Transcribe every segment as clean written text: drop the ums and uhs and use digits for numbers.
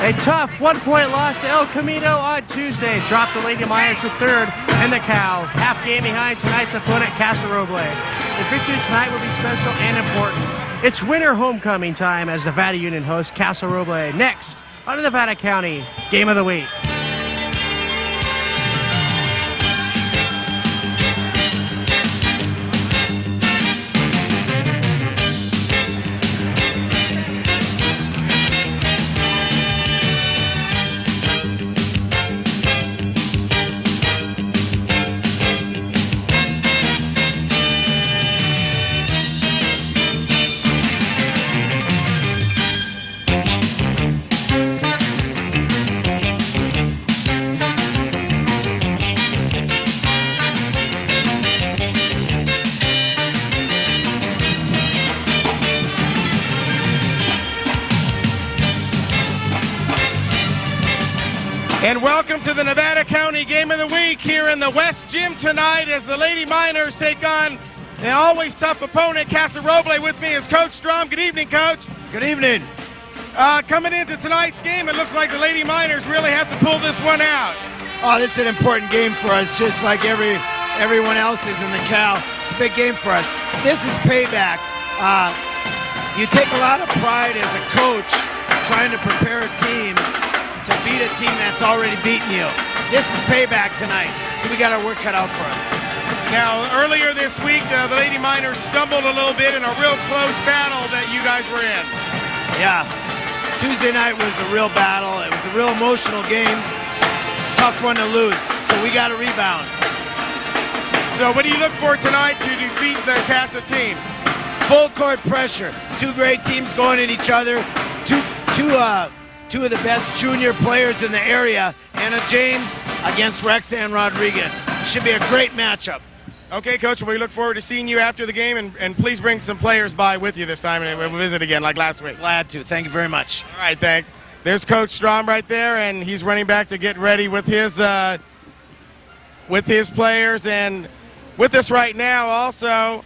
A tough one-point loss to El Camino on Tuesday. Dropped the Lady Miners to third and the Cow. Half game behind tonight's opponent, Casa Roble. The victory tonight will be special and important. It's winter homecoming time as Nevada Union hosts Casa Roble. Next on the Nevada County Game of the Week. And welcome to the Nevada County Game of the Week here in the West Gym tonight as the Lady Miners take on an always tough opponent, Casa Roble. With me is Coach Strobe. Good evening, Coach. Good evening. Coming into tonight's game, it looks like the Lady Miners really have to pull this one out. Oh, this is an important game for us, just like everyone else is in the Cal. It's a big game for us. This is payback. You take a lot of pride as a coach trying to prepare a team to beat a team that's already beaten you. This is payback tonight, so we got our work cut out for us. Now, earlier this week, the Lady Miners stumbled a little bit in a real close battle that you guys were in. Yeah, Tuesday night was a real battle. It was a real emotional game. Tough one to lose, so we got to rebound. So what do you look for tonight to defeat the Casa team? Full court pressure. Two great teams going at each other. Two of the best junior players in the area, Anna James against Rexanne Rodriguez. Should be a great matchup. Okay, Coach, we look forward to seeing you after the game, and please bring some players by with you this time, and we'll visit again like last week. Glad to. Thank you very much. All right, thanks. There's Coach Strom right there, and he's running back to get ready with his players, and with us right now also,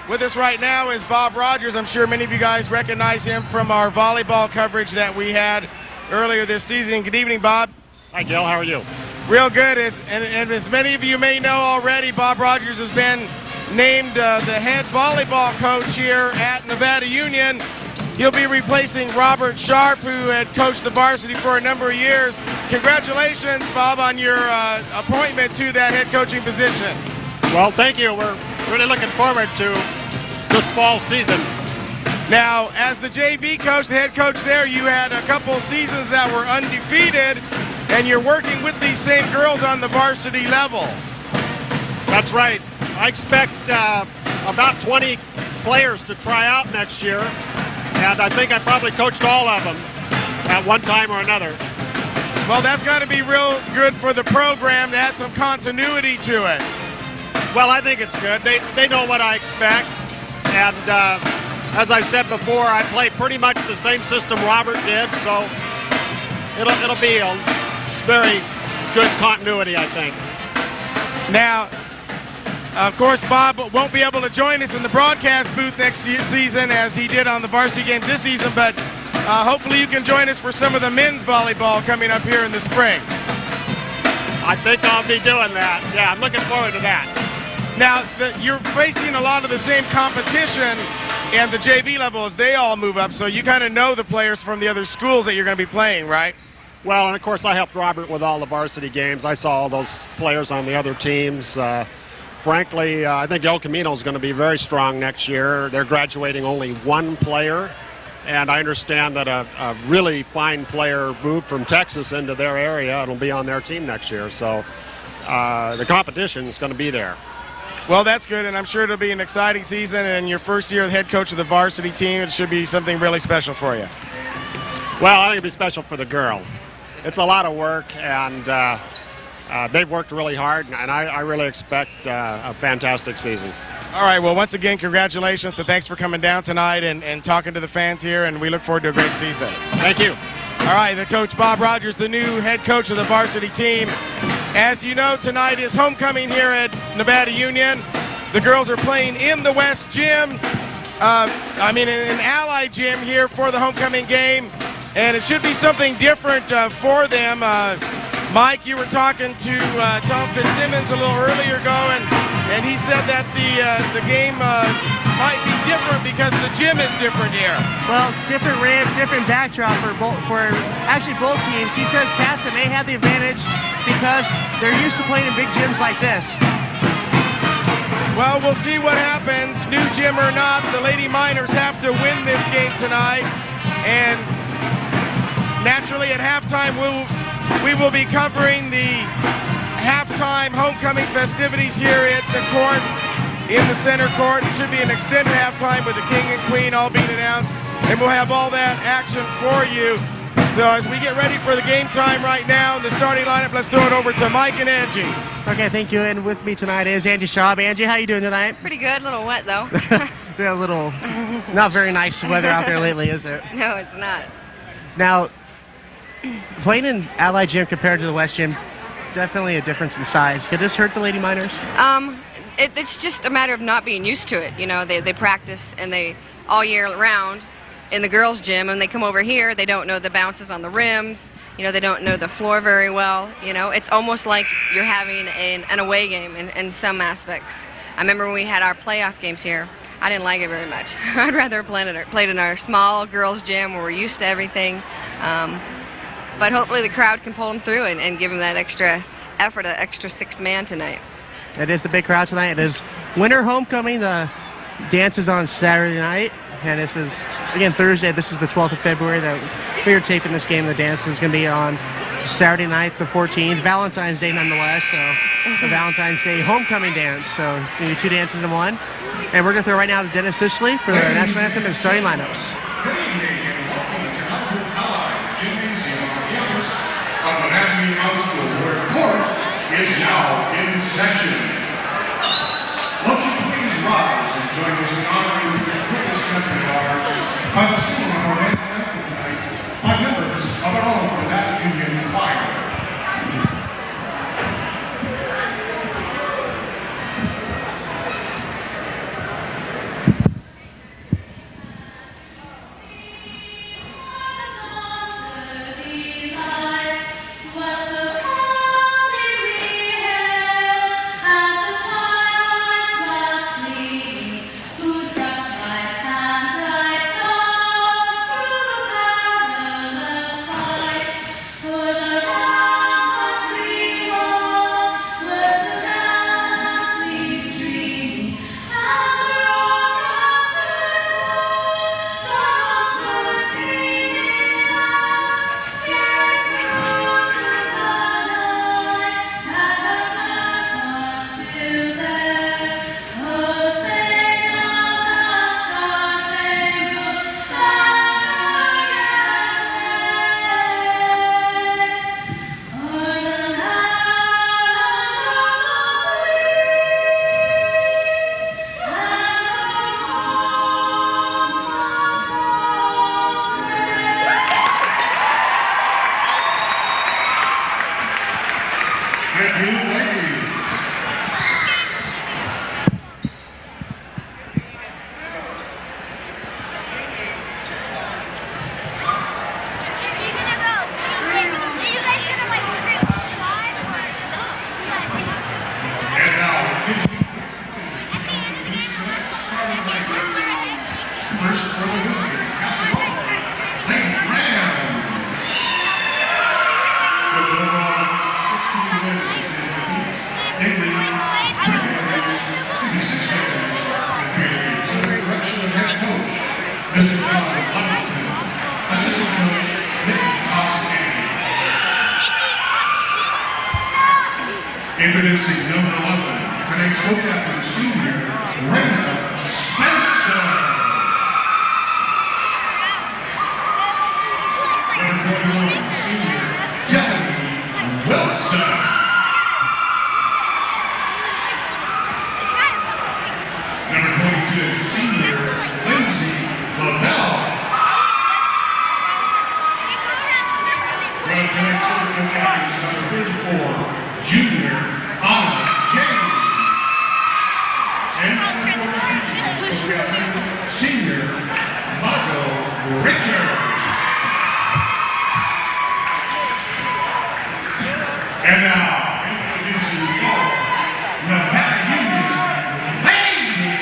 with us right now is Bob Rogers. I'm sure many of you guys recognize him from our volleyball coverage that we had earlier this season. Good evening, Bob. Hi, Gil. How are you? Real good. And as many of you may know already, Bob Rogers has been named the head volleyball coach here at Nevada Union. He'll be replacing Robert Sharp, who had coached the varsity for a number of years. Congratulations, Bob, on your appointment to that head coaching position. Well, thank you. We're really looking forward to this fall season. Now, as the JV coach, the head coach there, you had a couple seasons that were undefeated, and you're working with these same girls on the varsity level. That's right. I expect about 20 players to try out next year, and I think I probably coached all of them at one time or another. Well, that's got to be real good for the program to add some continuity to it. Well, I think it's good. They know what I expect, and as I said before, I play pretty much the same system Robert did, so it'll be a very good continuity, I think. Now, of course, Bob won't be able to join us in the broadcast booth next season as he did on the varsity games this season, but hopefully you can join us for some of the men's volleyball coming up here in the spring. I think I'll be doing that. Yeah, I'm looking forward to that. Now, you're facing a lot of the same competition and the JV level as they all move up, so you kind of know the players from the other schools that you're going to be playing, right? Well, and of course I helped Robert with all the varsity games. I saw all those players on the other teams. Frankly, I think El Camino is going to be very strong next year. They're graduating only one player, and I understand that a really fine player moved from Texas into their area and will be on their team next year. So the competition is going to be there. Well, that's good, and I'm sure it'll be an exciting season, and your first year as head coach of the varsity team, it should be something really special for you. Well, I think it'll be special for the girls. It's a lot of work, and they've worked really hard, and I really expect a fantastic season. All right, well, once again, congratulations, and thanks for coming down tonight and talking to the fans here, and we look forward to a great season. Thank you. All right, the coach, Bob Rogers, the new head coach of the varsity team. As you know, tonight is homecoming here at Nevada Union. The girls are playing in the West Gym. an Ali gym here for the homecoming game, and it should be something different for them. Mike, you were talking to Tom Fitzsimmons a little earlier ago, and he said that the game might be different because the gym is different here. Well, it's different ramp, different backdrop for actually both teams. He says Casa may have the advantage because they're used to playing in big gyms like this. Well, we'll see what happens. New gym or not, the Lady Miners have to win this game tonight. And naturally at halftime, we will be covering the halftime homecoming festivities here at the court, in the center court. It should be an extended halftime with the King and Queen all being announced. And we'll have all that action for you. So as we get ready for the game time right now, the starting lineup, let's throw it over to Mike and Angie. Okay, thank you. And with me tonight is Angie Strobe. Angie, how you doing tonight? Pretty good. A little wet, though. A little, not very nice weather out there lately, is it? No, it's not. Now, playing in Ali Gym compared to the West Gym, definitely a difference in size. Could this hurt the Lady Miners? It's just a matter of not being used to it. You know, they practice and they all year round in the girls' gym, and they come over here, they don't know the bounces on the rims. You know, they don't know the floor very well. You know, it's almost like you're having an away game in some aspects. I remember when we had our playoff games here, I didn't like it very much. I'd rather played in our small girls' gym where we're used to everything. But hopefully the crowd can pull them through and give them that extra effort, an extra sixth man tonight. It is the big crowd tonight. It is winter homecoming. The dance is on Saturday night, and this is, again, Thursday. This is the 12th of February that we are taping this game. The dance is going to be on Saturday night, the 14th. Valentine's Day, nonetheless. So the Valentine's Day homecoming dance. So going to be two dances in one. And we're going to throw right now to Dennis Sicily for the national anthem and starting lineups. Is now in session. Won't you please rise and join us in honoring the greatest country of ours by the singing of our national anthem tonight by members of our own Nevada Union Choir. Introducing number 11, tonight's co-captain, senior, Raina Spencer. Number 41, senior, Tiffany Wilson. Number 22, senior, Lindsay Lavelle. Tonight's co-captains, number 34, junior, Ali Gymnasium. Richard. And now, introducing your Nevada Union Lady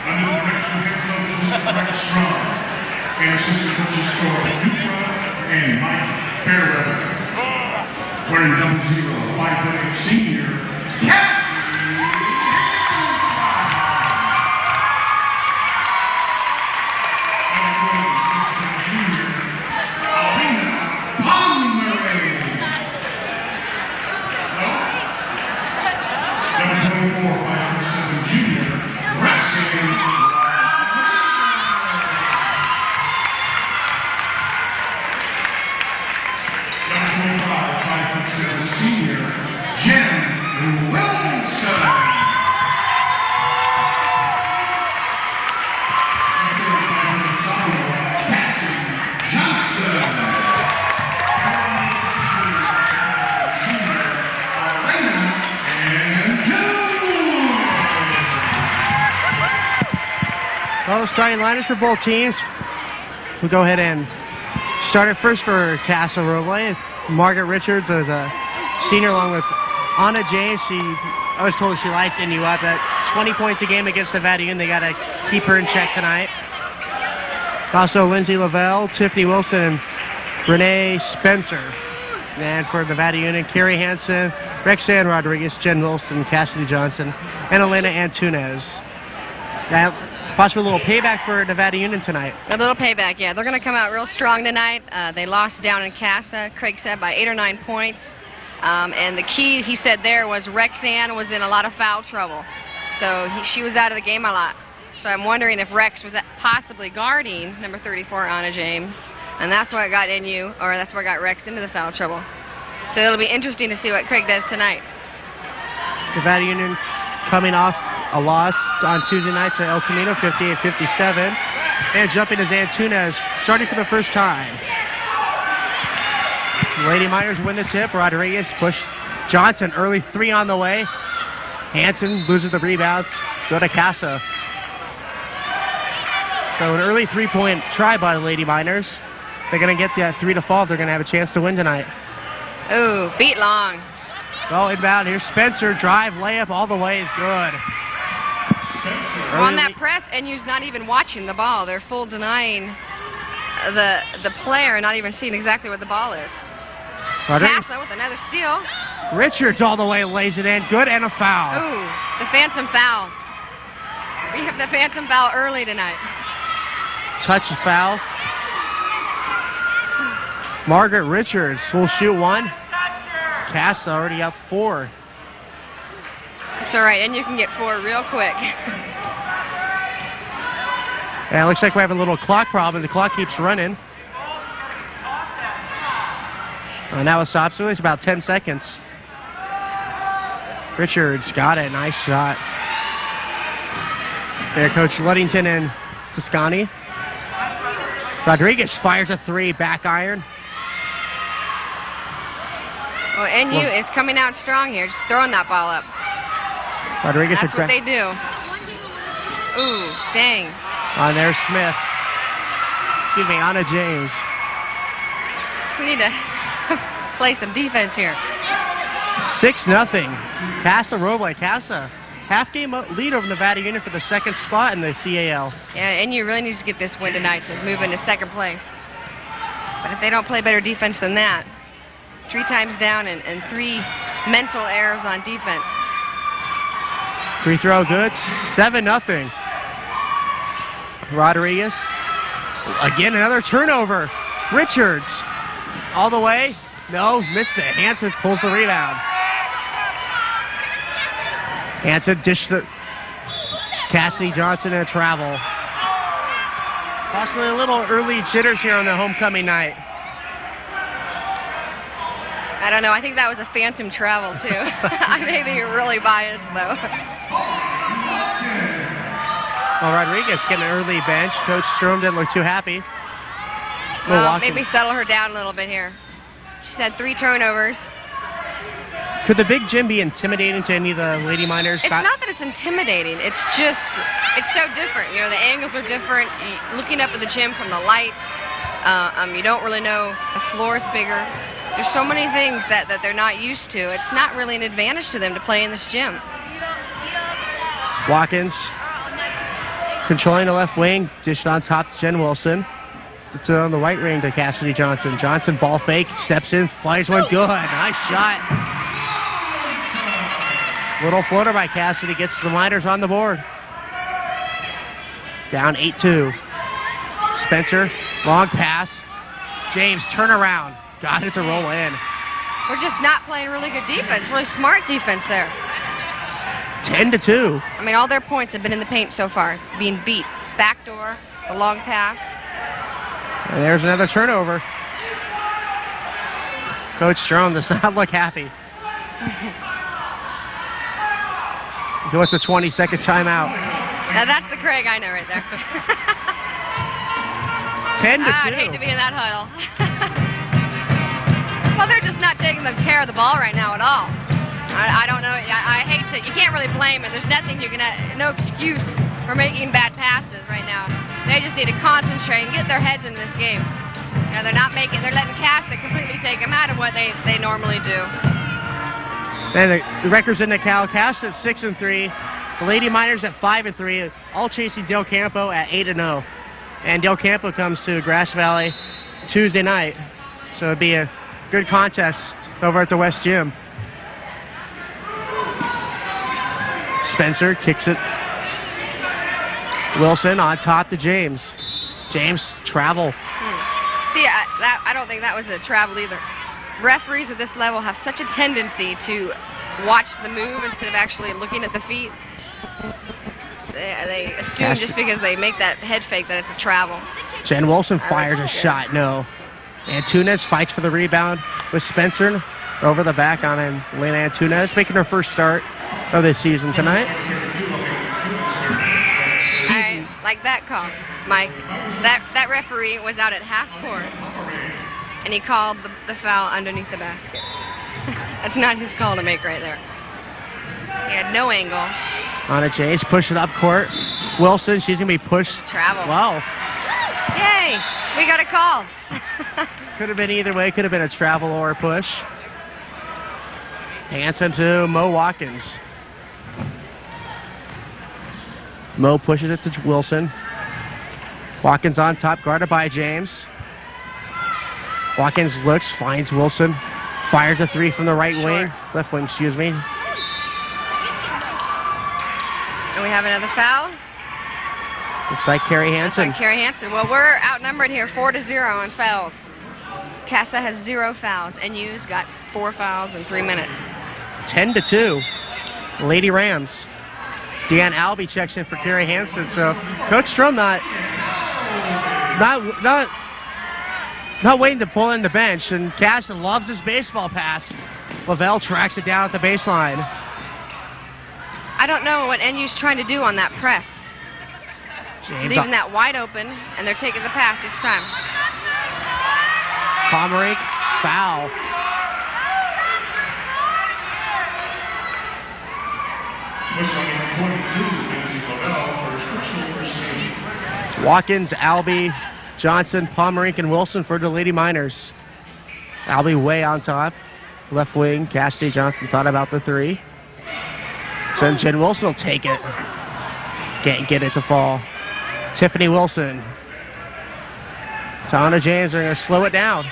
Under the direction of head coaches Rex Strong and assistant coaches Strobe and Mike Fairweather. Wearing double zero, 5'8" senior, Well, the starting lineups for both teams. We'll go ahead and start it first for Casa Roble. Margaret Richards is a senior along with andAngie. I was told she likes NU up at 20 points a game against Nevada Union. They got to keep her in check tonight. Also, Lindsay Lavelle, Tiffany Wilson, and Renee Spencer. And for Nevada Union, Carrie Hansen, Rexanne Rodriguez, Jen Wilson, Cassidy Johnson, and Elena Antunes. Now, possibly a little payback for Nevada Union tonight. A little payback, yeah. They're going to come out real strong tonight. They lost down in Casa, Craig said, by 8 or 9 points. And the key, he said there, was Rexanne was in a lot of foul trouble. So she was out of the game a lot. So I'm wondering if Rex was possibly guarding number 34, Anna James. And that's why it got NU, or that's what got Rex into the foul trouble. So it'll be interesting to see what Craig does tonight. Nevada Union coming off a loss on Tuesday night to El Camino, 58-57. And jumping is Antunes, starting for the first time. Lady Miners win the tip. Rodriguez push Johnson, early three on the way. Hansen loses the rebounds, go to Casa. So an early three-point try by the Lady Miners. They're going to get that three to fall. They're going to have a chance to win tonight. Ooh, beat long. Oh, inbound here. Spencer, drive, layup all the way is good. On that press, NU's not even watching the ball. They're full denying the player, not even seeing exactly what the ball is. Casa with another steal. Richards all the way lays it in. Good, and a foul. Ooh, the phantom foul. We have the phantom foul early tonight. Touch foul. Margaret Richards will shoot one. Casa already up 4. It's all right, and you can get 4 real quick. And it looks like we have a little clock problem. The clock keeps running. Now it stops. So it's about 10 seconds. Richards got it. Nice shot. There, Coach Ludington and Toscani. Rodriguez fires a 3, back iron. Well, NU is coming out strong here, just throwing that ball up. Rodriguez. That's what they do. Ooh, dang. On there, Smith. Excuse me, Anna James. We need to play some defense here. 6-0. Casa Roble. Casa, half-game lead over Nevada Union for the second spot in the CAL. Yeah, NU really needs to get this win tonight to move into second place. But if they don't play better defense than that, 3 times down and 3 mental errors on defense. Free throw good. 7-0. Rodriguez. Again, another turnover. Richards. All the way. No, missed it. Hansen pulls the rebound. Hansen dished the Cassidy Johnson in a travel. Possibly a little early jitters here on the homecoming night. I don't know. I think that was a phantom travel, too. I may be really biased, though. Well, Rodriguez getting an early bench. Coach Strobe didn't look too happy. Well, maybe settle her down a little bit here. She's She's had 3 turnovers. Could the big gym be intimidating to any of the Lady Miners? It's not that it's intimidating. It's just, it's so different. You know, the angles are different. Looking up at the gym from the lights, you don't really know. The floor is bigger. There's so many things that they're not used to. It's not really an advantage to them to play in this gym. Watkins controlling the left wing, dished on top to Jen Wilson. It's on the right wing to Cassidy Johnson. Johnson ball fake, steps in, fires one good. Nice shot. Little floater by Cassidy gets the Miners on the board. Down 8-2. Spencer, long pass. James, turnaround. Got it to roll in. We're just not playing really good defense, really smart defense there. 10-2. I mean, all their points have been in the paint so far, being beat. Backdoor, the long pass. And there's another turnover. Coach Strome does not look happy. He wants a 20-second timeout. Now that's the Craig I know right there. 10-2. I'd hate to be in that huddle. Well, they're just not taking the care of the ball right now at all. I don't know. I hate to. You can't really blame it. There's nothing you can. No excuse for making bad passes right now. They just need to concentrate and get their heads into this game. You know, they're not making. They're letting Casa completely take them out of what they normally do. And the records in the Cal. Casa at 6-3. The Lady Miners at 5-3. All chasing Del Campo at 8-0. And Del Campo comes to Grass Valley Tuesday night, so it'd be a good contest over at the West Gym. Spencer kicks it. Wilson on top to James. James, travel. See, I don't think that was a travel either. Referees at this level have such a tendency to watch the move instead of actually looking at the feet. They assume just because they make that head fake that it's a travel. Jen Wilson fires a shot, no. Antunes fights for the rebound with Spencer over the back on Elena Antunes, making her first start of this season tonight. I like that call, Mike. That referee was out at half court, and he called the foul underneath the basket. That's not his call to make right there. He had no angle. Anna James push it up court. Wilson, she's going to be pushed. Travel. Wow. Yay, we got a call. Could have been either way. Could have been a travel or a push. Hanson to Mo Watkins. Mo pushes it to Wilson. Watkins on top, guarded by James. Watkins looks, finds Wilson. Fires a 3 from the right wing. Left wing, excuse me. And we have another foul. Looks like Carrie Hansen. Carrie Hansen. Well, we're outnumbered here 4-0 on fouls. Casa has 0 fouls. NU's got 4 fouls in 3 minutes. 10-2. Lady Rams. Deanne Albee checks in for Carrie Hansen. So Coach Strome not waiting to pull in the bench. And Casa loves his baseball pass. Lavelle tracks it down at the baseline. I don't know what NU's trying to do on that press. She's leaving that wide open, and they're taking the pass each time. Pomerink, foul. Watkins, Albee, Johnson, Pomerink, and Wilson for the Lady Miners. Albee way on top. Left wing, Cassidy Johnson thought about the 3. So Jen Wilson will take it. Can't get it to fall. Tiffany Wilson. Tana James are going to slow it down.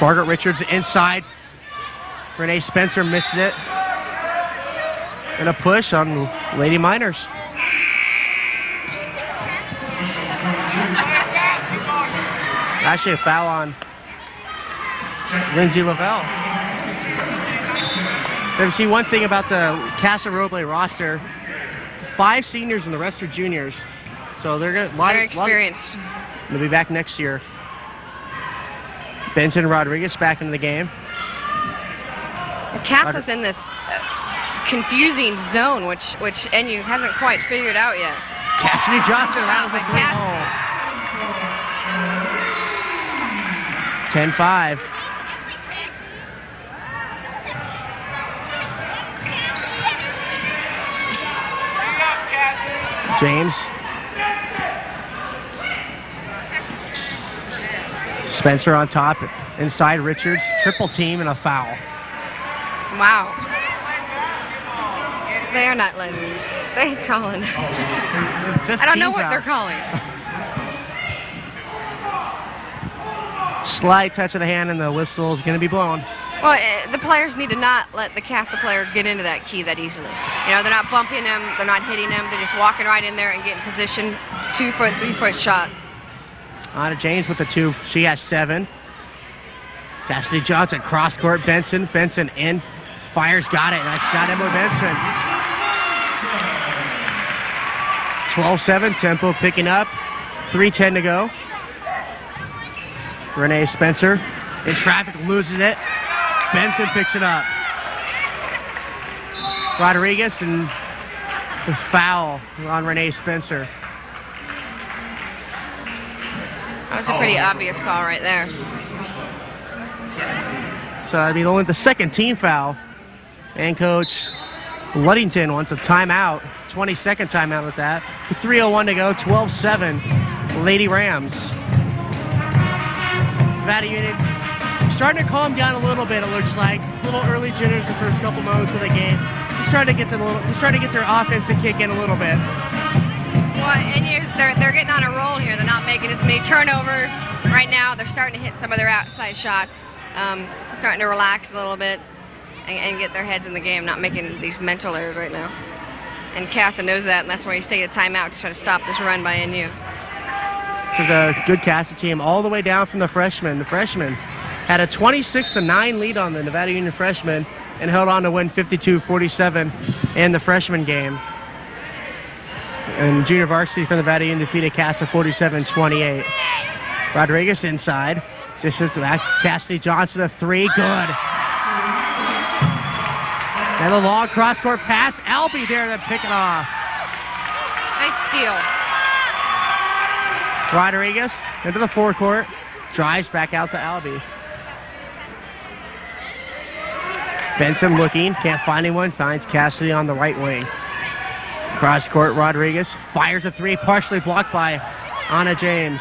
Margaret Richards inside. Renee Spencer missed it. And a push on Lady Miners. Actually a foul on Lindsay Lavelle. Never see one thing about the Casa Roble roster. 5 seniors and the rest are juniors. So they're very experienced. They'll be back next year. Benton Rodriguez back into the game. Casa's in this confusing zone, which NU hasn't quite figured out yet. Cassidy Johnson rattles it home. 10-5. James. Spencer on top. Inside Richards. Triple team and a foul. Wow. They're not letting me. They're calling. I don't know what they're calling. Slight touch of the hand and the whistle is going to be blown. Well, the players need to not let the Casa player get into that key that easily. You know, they're not bumping them, they're not hitting them, they're just walking right in there and getting position. 2-foot, 3-foot shot. Anna James with the 2. She has 7. Cassidy Johnson, cross court, Benson. Benson in. Fires, got it. Nice shot, Emily Benson. 12-7, tempo picking up. 3:10 to go. Renee Spencer in traffic, loses it. Benson picks it up. Rodriguez and the foul on Renee Spencer. That was a pretty obvious call right there. So that'd be only the second team foul. And Coach Ludington wants a timeout. 22nd timeout with that. 3:01 to go, 12-7. Lady Rams. Nevada Union starting to calm down a little bit, it looks like. A little early jitters the first couple moments of the game. They're starting to get their offense to kick in a little bit. Well, and they're getting on a roll here. They're not making as many turnovers right now. They're starting to hit some of their outside shots. Starting to relax a little bit and get their heads in the game, not making these mental errors right now. And Casa knows that, and that's why he's taking a timeout to try to stop this run by NU. This is a good Casa team all the way down from the freshmen. The freshmen had a 26-9 lead on the Nevada Union freshmen and held on to win 52-47 in the freshman game. And junior varsity from Nevada Union defeated Casa 47-28. Rodriguez inside. Just back to Cassidy Johnson, a 3, good. And a long cross-court pass. Albee there to pick it off. Nice steal. Rodriguez into the forecourt. Drives back out to Albee. Benson looking, can't find anyone. Finds Cassidy on the right wing. Cross-court, Rodriguez fires a 3, partially blocked by Anna James.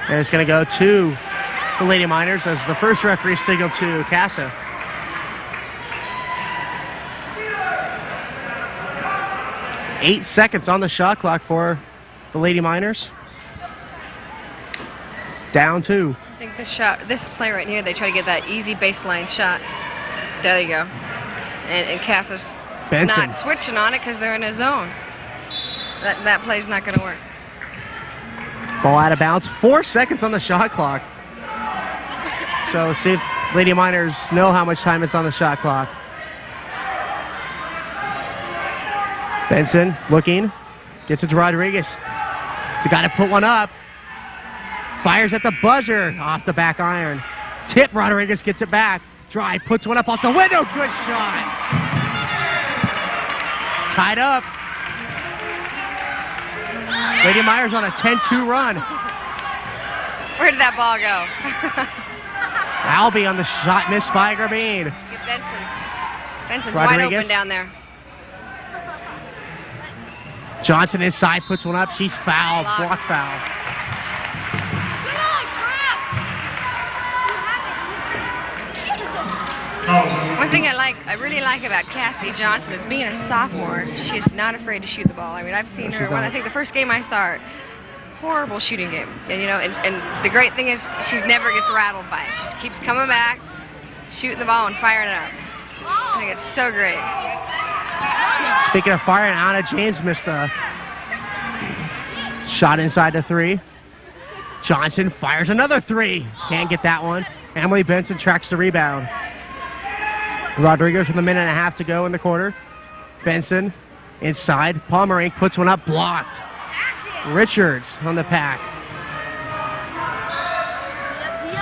And it's going to go to the Lady Miners as the first referee signaled to Casa. Eight seconds on the shot clock for the Lady Miners. Down 2. I think this play right here, they try to get that easy baseline shot. There you go. And Casa's Benson. Not switching on it because they're in a zone. That play's not going to work. Ball out of bounds. 4 seconds on the shot clock. So see if Lady Miners know how much time is on the shot clock. Benson looking. Gets it to Rodriguez. They got to put one up. Fires at the buzzer. Off the back iron. Tip. Rodriguez gets it back. Drive. Puts one up off the window. Good shot. Tied up. Lady Myers on a 10-2 run. Where did that ball go? Albee on the shot missed by Grabine. Get Benson. Benson's Rodriguez. wide open down there. Johnson inside, puts one up. She's fouled. Block foul. One thing I really like about Cassidy Johnson is being a sophomore, she is not afraid to shoot the ball. I mean, I've seen her, I think the first game I saw her, horrible shooting game. And, you know, and the great thing is she never gets rattled by it. She just keeps coming back, shooting the ball and firing it up. I think it's so great. Speaking of firing, Anna James missed a shot inside the 3. Johnson fires another 3. Can't get that one. Emily Benson tracks the rebound. Rodriguez with a minute and a half to go in the quarter. Benson inside. Palmerink puts one up, blocked. Richards on the pack.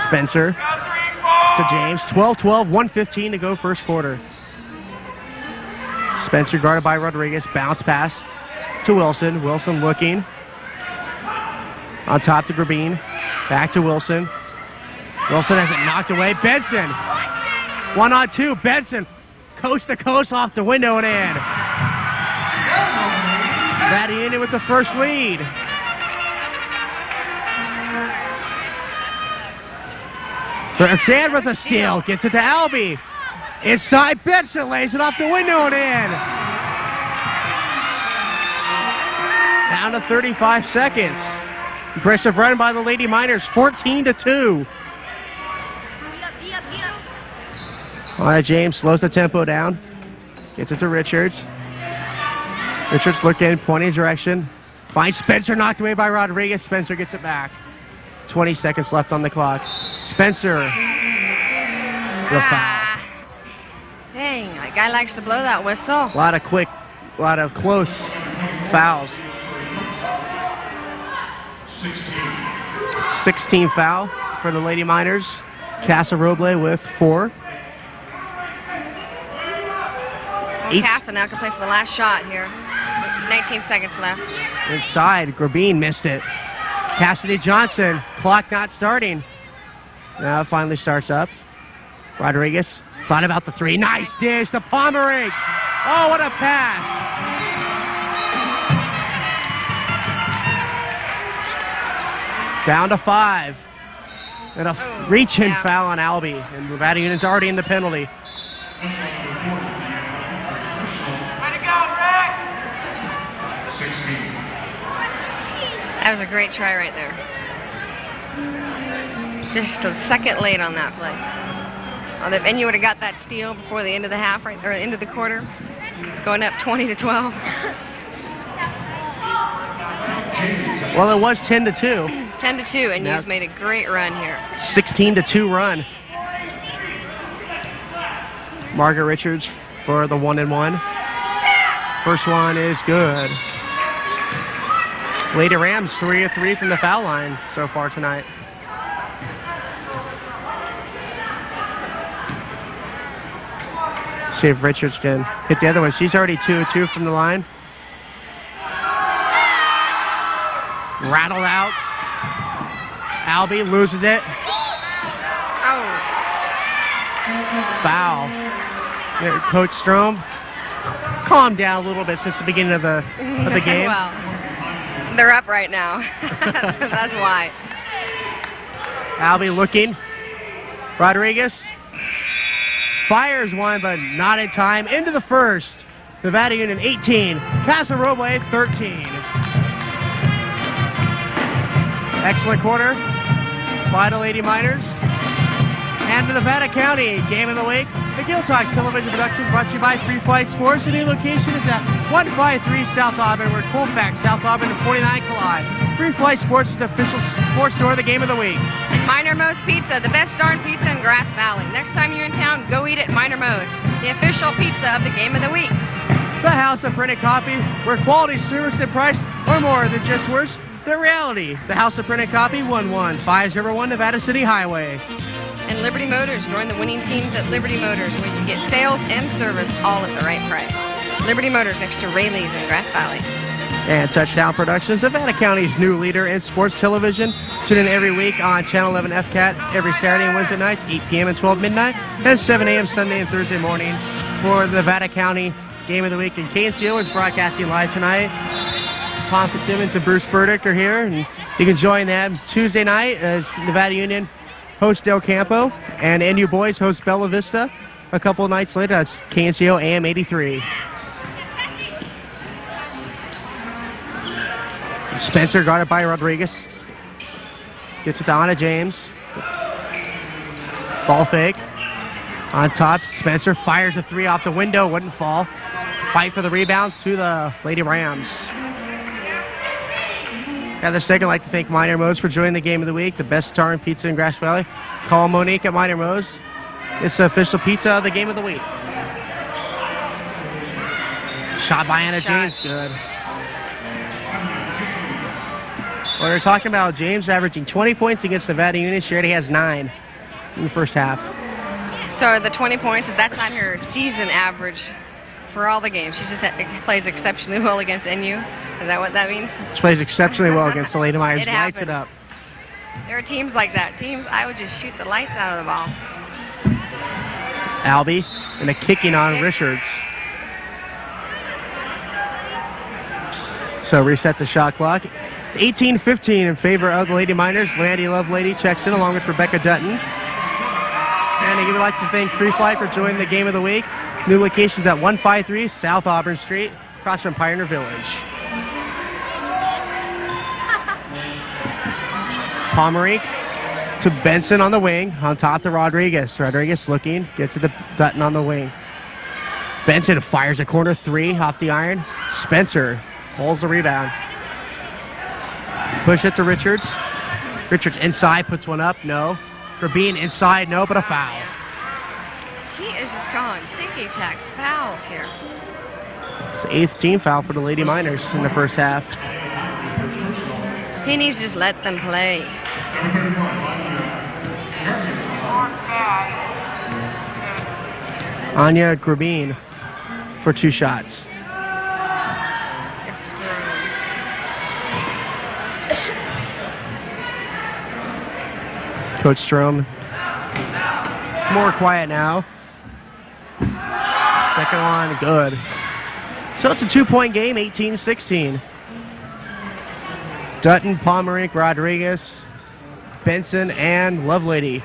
Spencer to James. 12-12, 1:15 to go first quarter. Spencer guarded by Rodriguez. Bounce pass to Wilson. Wilson looking. On top to Grabine. Back to Wilson. Wilson has it knocked away. Benson. 1-on-2. Benson. Coast to coast off the window and in. Nevada Union with the first lead. Sand with a steal. Gets it to Albee. Inside, Benson lays it off the window and in. Down to 35 seconds. Impressive run by the Lady Miners, 14-2. James slows the tempo down. Gets it to Richards. Richards looking, pointing direction. Finds Spencer, knocked away by Rodriguez. Spencer gets it back. 20 seconds left on the clock. Spencer. The foul. Dang, that guy likes to blow that whistle. A lot of close fouls. 16 foul for the Lady Miners. Casa Roble with 4. Casa now can play for the last shot here. 19 seconds left. Inside, Grabine missed it. Cassidy Johnson, clock not starting. Now it finally starts up. Rodriguez thought about the 3. Nice dish to Pomerink. Oh, what a pass. Down to 5. And a reach-in foul on Albee. And Nevada Union's already in the penalty. That was a great try right there. Just a second late on that play. Well, if NU would have got that steal before the end of the half, right, or end of the quarter, going up 20-12. Well, it was 10-2. 10-2, and NU's made a great run here. 16-2 run. Margaret Richards for the 1-and-1. First one is good. Lady Rams 3 of 3 from the foul line so far tonight. See if Richards can hit the other one. She's already 2 of 2 from the line. Rattled out. Albee loses it. Oh. Foul. There, Coach Strobe calmed down a little bit since the beginning of the game. Well, they're up right now. That's why. Albee looking. Rodriguez fires one, but not in time. Into the first. Nevada Union 18. Casa Roble 13. Excellent quarter by the Lady Miners. And the Nevada County Game of the Week. The Gill Talks television production brought to you by Free Flight Sports. The new location is at 153 South Auburn, where Colfax, South Auburn, and 49 collide. Free Flight Sports is the official sports store of the Game of the Week. And Minor Mo's Pizza, the best darn pizza in Grass Valley. Next time you're in town, go eat at Minor Mo's, the official pizza of the Game of the Week. The House of Printed Copy, where quality, service, and price are more than just words. The reality. The House of Printed Copy, 11501 Nevada City Highway. And Liberty Motors. Join the winning teams at Liberty Motors, where you get sales and service all at the right price. Liberty Motors next to Rayleigh's in Grass Valley. And Touchdown Productions, Nevada County's new leader in sports television. Tune in every week on Channel 11 FCAT every Saturday and Wednesday nights, 8 p.m. and 12 midnight, and 7 a.m. Sunday and Thursday morning for the Nevada County Game of the Week. And KNCO is broadcasting live tonight. Tom Fitzsimmons and Bruce Burdick are here, and you can join them Tuesday night as Nevada Union hosts Del Campo, and NU Boys host Bella Vista. A couple of nights later, that's KNCO AM 83. Spencer guarded by Rodriguez. Gets it to Anna James. Ball fake. On top, Spencer fires a 3 off the window, wouldn't fall. Fight for the rebound to the Lady Rams. At the second, I'd like to thank Minor Mo's for joining the Game of the Week, the best tar and pizza in Grass Valley. Call Monique at Minor Mo's. It's the official pizza of the Game of the Week. Shot by Anna James, good. Well, they're talking about James averaging 20 points against Nevada Union. She already has 9 in the first half. So the 20 points, that's not her season average for all the games. She just plays exceptionally well against NU. Is that what that means? She plays exceptionally well against the Lady Myers. It Lights happens. it up. There are teams like that. Teams, I would just shoot the lights out of the ball. Albie and a kicking on Richards. So reset the shot clock. 18-15 in favor of the Lady Miners. Landy Lovelady checks in along with Rebecca Dutton. And we would like to thank Free Fly for joining the game of the week. New locations at 153 South Auburn Street, across from Pioneer Village. Pomerink to Benson on the wing, on top to Rodriguez. Rodriguez looking, gets to the Dutton on the wing. Benson fires a corner three off the iron. Spencer holds the rebound. Push it to Richards. Richards inside, puts one up, no. Grabine inside, no, but a foul. He is just gone. Ticky-tack fouls here. It's the 8th team foul for the Lady Miners in the first half. He needs to just let them play. Anya Grabine for 2 shots. It's Strobe. Coach Strom more quiet now. Second one, good. So it's a 2-point game, 18-16. Dutton, Pomerink, Rodriguez, Benson, and Lovelady.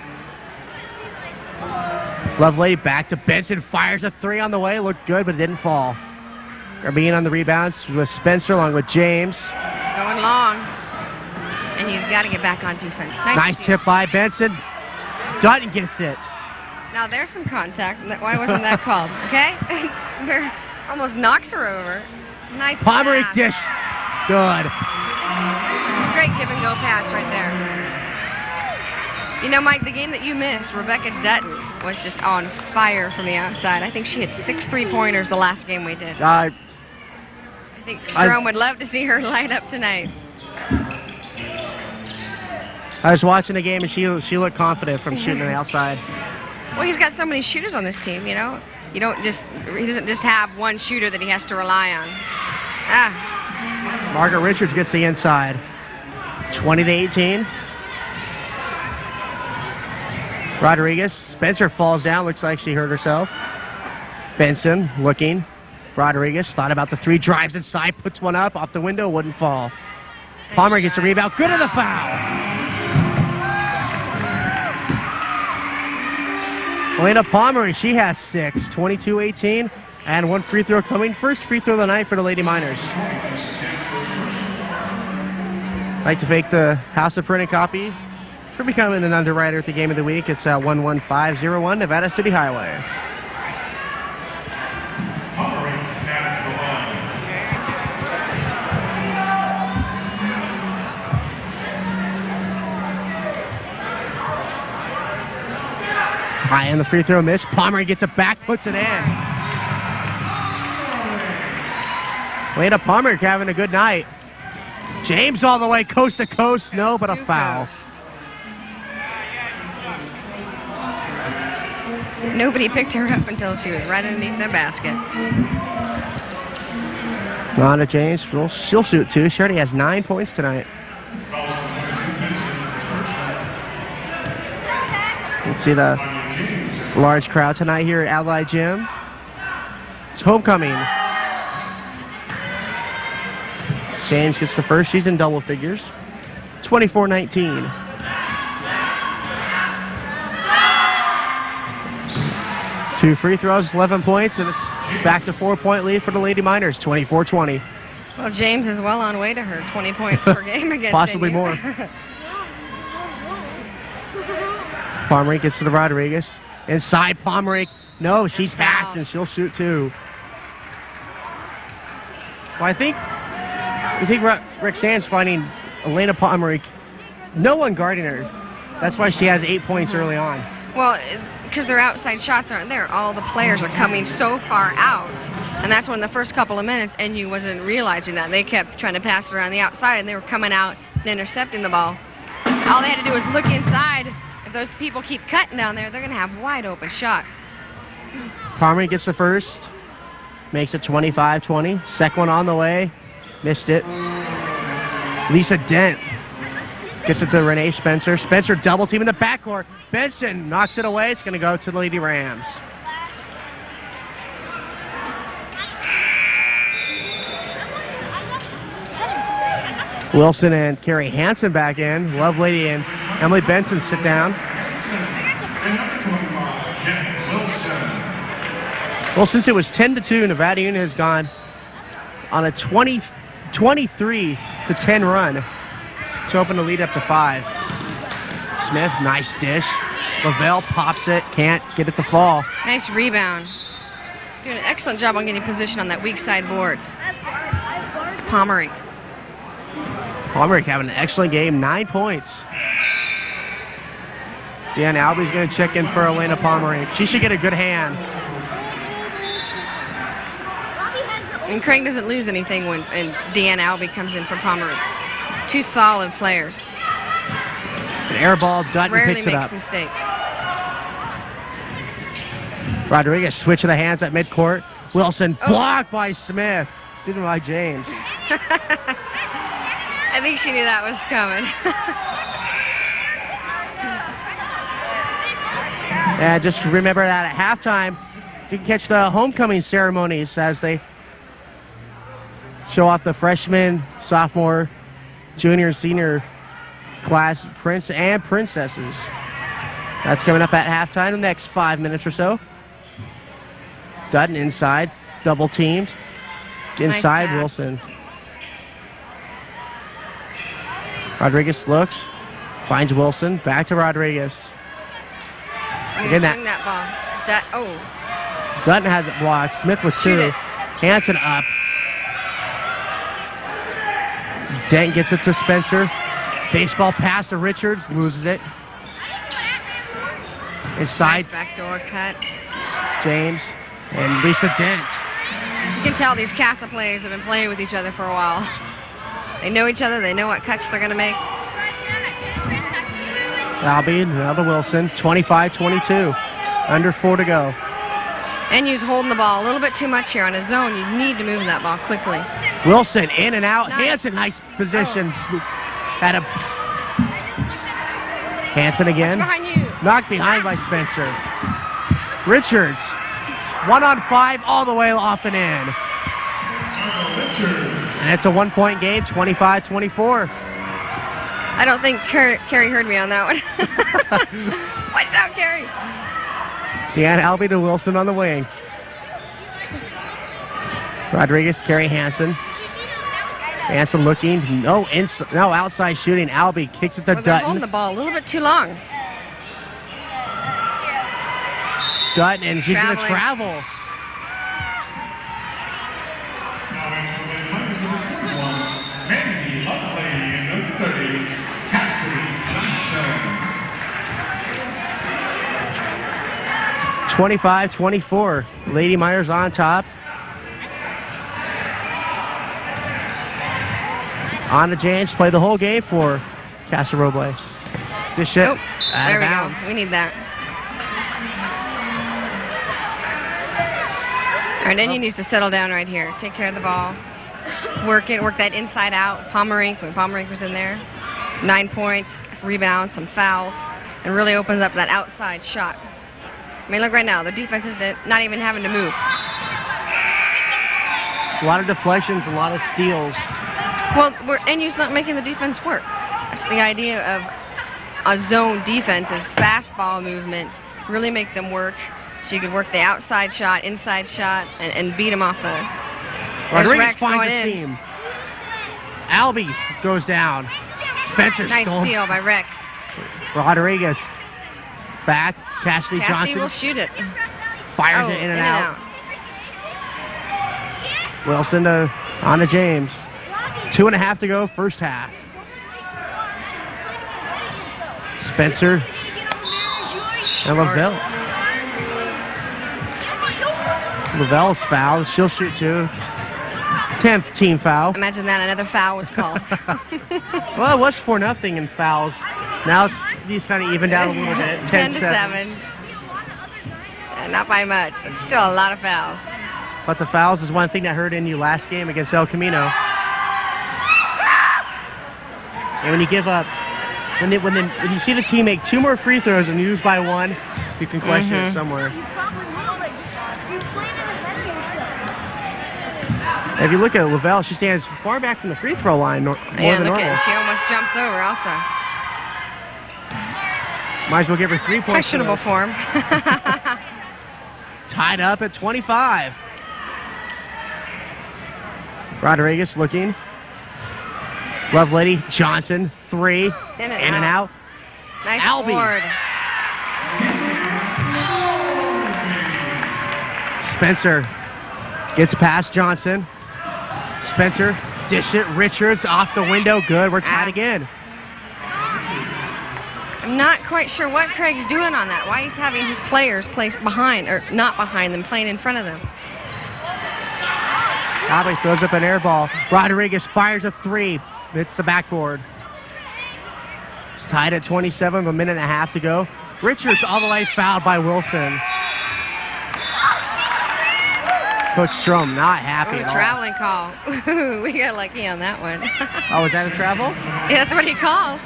Lovelady back to Benson, fires a 3 on the way, looked good, but it didn't fall. Grabine on the rebounds with Spencer along with James. Going long. And he's got to get back on defense. Nice tip by Benson. Dutton gets it. Now there's some contact. Why wasn't that called? Okay? Almost knocks her over. Nice Pomerink pass. dish. Good. Great give and go pass right there. You know, Mike, the game that you missed, Rebecca Dutton was just on fire from the outside. I think she hit 6 3-pointers the last game we did. I think Strom would love to see her light up tonight. I was watching the game and she looked confident from shooting on the outside. Well, he's got so many shooters on this team, you know. He doesn't just have one shooter that he has to rely on. Margaret Richards gets the inside. 20-18. Rodriguez. Spencer falls down. Looks like she hurt herself. Benson looking. Rodriguez thought about the 3, drives inside, puts one up off the window, wouldn't fall. Palmer gets the rebound. Good to the foul. Elena Palmer, she has 6. 22-18. And 1 free throw coming. First free throw of the night for the Lady Miners. I'd like to thank the House of Print and Copy for becoming an underwriter at the game of the week. It's 11501 Nevada City Highway. High on the free throw miss. Palmer gets it back, puts it in. Lena Palmer having a good night. James all the way coast to coast. No, but a foul. Nobody picked her up until she was right underneath the basket. Lana James, she'll shoot 2. She already has 9 points tonight. You can see the large crowd tonight here at Ali Gym. It's homecoming. James gets the first. She's in double figures. 24-19. Two free throws, 11 points, and it's back to 4-point lead for the Lady Miners, 24-20. Well, James is well on way to her 20 points per game against Possibly NU. more. Pomerink gets to the Rodriguez. Inside Pomerink. No, she's hacked and she'll shoot 2. Well, I think Rick Sands finding Elena Pomerink. No one guarding her. That's why she has 8 points early on. Well, because their outside shots aren't there. All the players are coming so far out. And that's when the first couple of minutes, NU wasn't realizing that. They kept trying to pass it around the outside, and they were coming out and intercepting the ball. All they had to do was look inside. If those people keep cutting down there, they're going to have wide open shots. Pomerink gets the first. Makes it 25-20. Second one on the way. Missed it. Lisa Dent gets it to Renee Spencer. Spencer double team in the backcourt. Benson knocks it away. It's going to go to the Lady Rams. Wilson and Carrie Hansen back in. Lovelady and Emily Benson sit down. Well, since it was 10-2, Nevada Union has gone on a 23-10 run to open the lead up to 5. Smith, nice dish. Lavelle pops it, can't get it to fall. Nice rebound. Doing an excellent job on getting position on that weak side boards. It's Pomerick. Pomerick having an excellent game, 9 points. Dan Albie's going to check in for Elena Pomerick. She should get a good hand. And Craig doesn't lose anything when Deanna Albie comes in for Pomerick. 2 solid players. An air ball, Dutton Rarely picks it makes up. mistakes. Rodriguez switch of the hands at midcourt. Wilson blocked by Smith. Didn't by James. I think she knew that was coming. And just remember that at halftime, you can catch the homecoming ceremonies as they show off the freshman, sophomore, junior, senior class prince and princesses. That's coming up at halftime in the next 5 minutes or so. Dutton inside, double teamed. Inside, Nice Wilson. Rodriguez looks, finds Wilson, back to Rodriguez. Again, Swing that ball. Dutton has it blocked. Smith with 2. Hansen up. Dent gets it to Spencer. Baseball pass to Richards, loses it. Inside, Nice backdoor cut. James and Lisa Dent. You can tell these Casa players have been playing with each other for a while. They know each other. They know what cuts they're going to make. Albie, another Wilson, 25-22. Under 4 to go. NU's holding the ball a little bit too much here on a zone. You need to move that ball quickly. Wilson in and out. Nice. Hansen, nice position. Hansen again. Behind you. Knocked behind by Spencer. Richards, 1-on-5 all the way off and in. And it's a 1-point game, 25-24. I don't think Carrie heard me on that one. Watch out, Carrie. Deanna Albie to Wilson on the wing. Rodriguez, Carrie Hansen. Hansen looking, no outside shooting. Albie kicks it to Well, they're holding Dutton. the ball a little bit too long. Dutton, and she's going to Traveling. travel. Mandy Lovelady in the 30, Cassidy Johnson. 25-24. Lady Myers on top. Anna James played the whole game for Casa Roble. This shit Oh, out there of we bounds. go. We need that. All right, NU needs to settle down right here. Take care of the ball. Work it. Work that inside out. Pomerick, when Pomerick was in there. 9 points, rebounds, some fouls, and really opens up that outside shot. I mean, look right now. The defense is not even having to move. A lot of deflections, a lot of steals. Well, NU's not making the defense work. That's the idea of a zone defense is fast ball movement. Really make them work. So you can work the outside shot, inside shot, and beat them off the... Rodriguez Rex finds going the in. seam. Albie goes down. Spencer Nice stole. steal by Rex. Rodriguez back. Cassidy Cassidy Johnson will shoot it. fires it in and out. Wilson to Anna James. 2.5 to go, first half. Spencer and Lavelle. Lavelle's fouled. She'll shoot 2. 10th team foul. Imagine that another foul was called. Well, it was 4-0 in fouls. Now these kind of evened out a little bit. 10-7. Not by much. It's still a lot of fouls. But the fouls is one thing that hurt NU last game against El Camino. And when you give up, when you see the team make 2 more free throws and you lose by 1, you can question it somewhere. If you look at Lavelle, she stands far back from the free throw line more than normal. She almost jumps over Elsa. Might as well give her 3 points. Questionable form. Tied up at 25. Rodriguez looking. Lovelady Johnson, 3. In and out. Nice Albie. board. Spencer gets past Johnson. Spencer, dish it. Richards off the window. Good. We're tied again. I'm not quite sure what Craig's doing on that. Why he's having his players play behind, or not behind them, playing in front of them. Albie throws up an air ball. Rodriguez fires a 3. Hits the backboard. It's tied at 27 with a minute and a half to go. Richards all the way fouled by Wilson. Coach Strom not happy at all. Traveling call. We got lucky on that one. Oh, was that a travel? Yeah, that's what he called.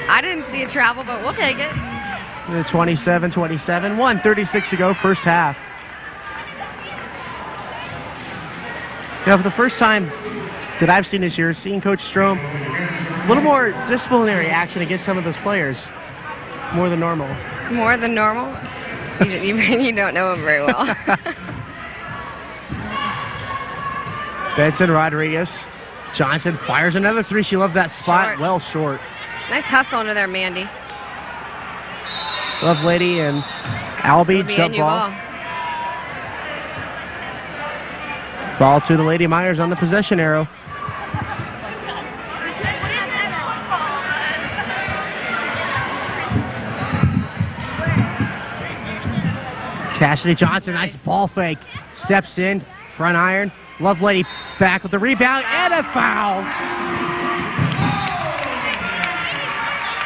I didn't see a travel, but we'll take it. 27-27, 1:36 to go, first half. You know, for the first time that I've seen this year, seeing Coach Strom, a little more disciplinary action against some of those players. More than normal. More than normal? You don't know him very well. Benson Rodriguez. Johnson fires another 3. She loved that spot. Short. Well short. Nice hustle under there, Mandy. Lovelady and Albie jump ball. Ball to the Lady Myers on the possession arrow. Cassidy Johnson, nice ball fake. Steps in, front iron. Lovelady back with the rebound and a foul.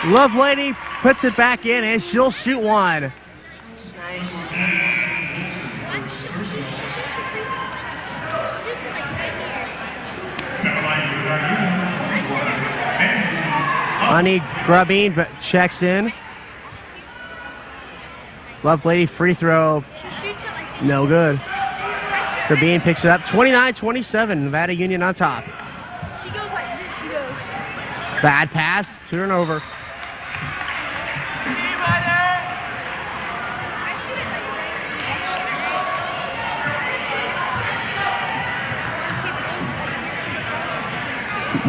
Lovelady puts it back in and she'll shoot 1. Honey Grubine checks in. Lovelady free throw. No good. Grubine picks it up. 29-27. Nevada Union on top. Bad pass. Turnover.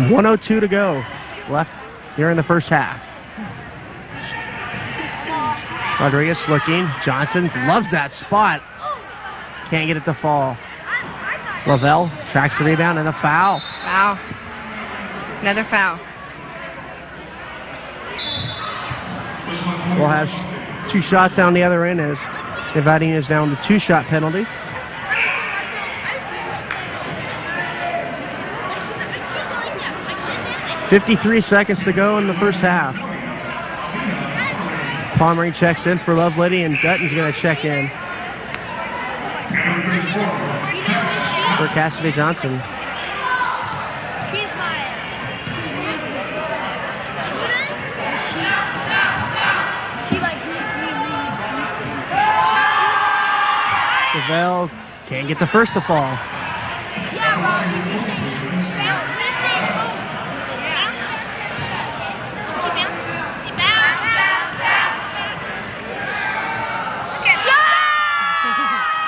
.102 to go. Left here in the first half. Rodriguez looking. Johnson loves that spot. Can't get it to fall. Lavelle tracks the rebound and a foul. Foul. Another foul. We'll have 2 shots down the other end as Nevada is down the 2-shot penalty. .53 seconds to go in the first half. Palmering checks in for Lovelady and Dutton's going to check in for Cassidy Johnson. Lavelle can't get the first to fall.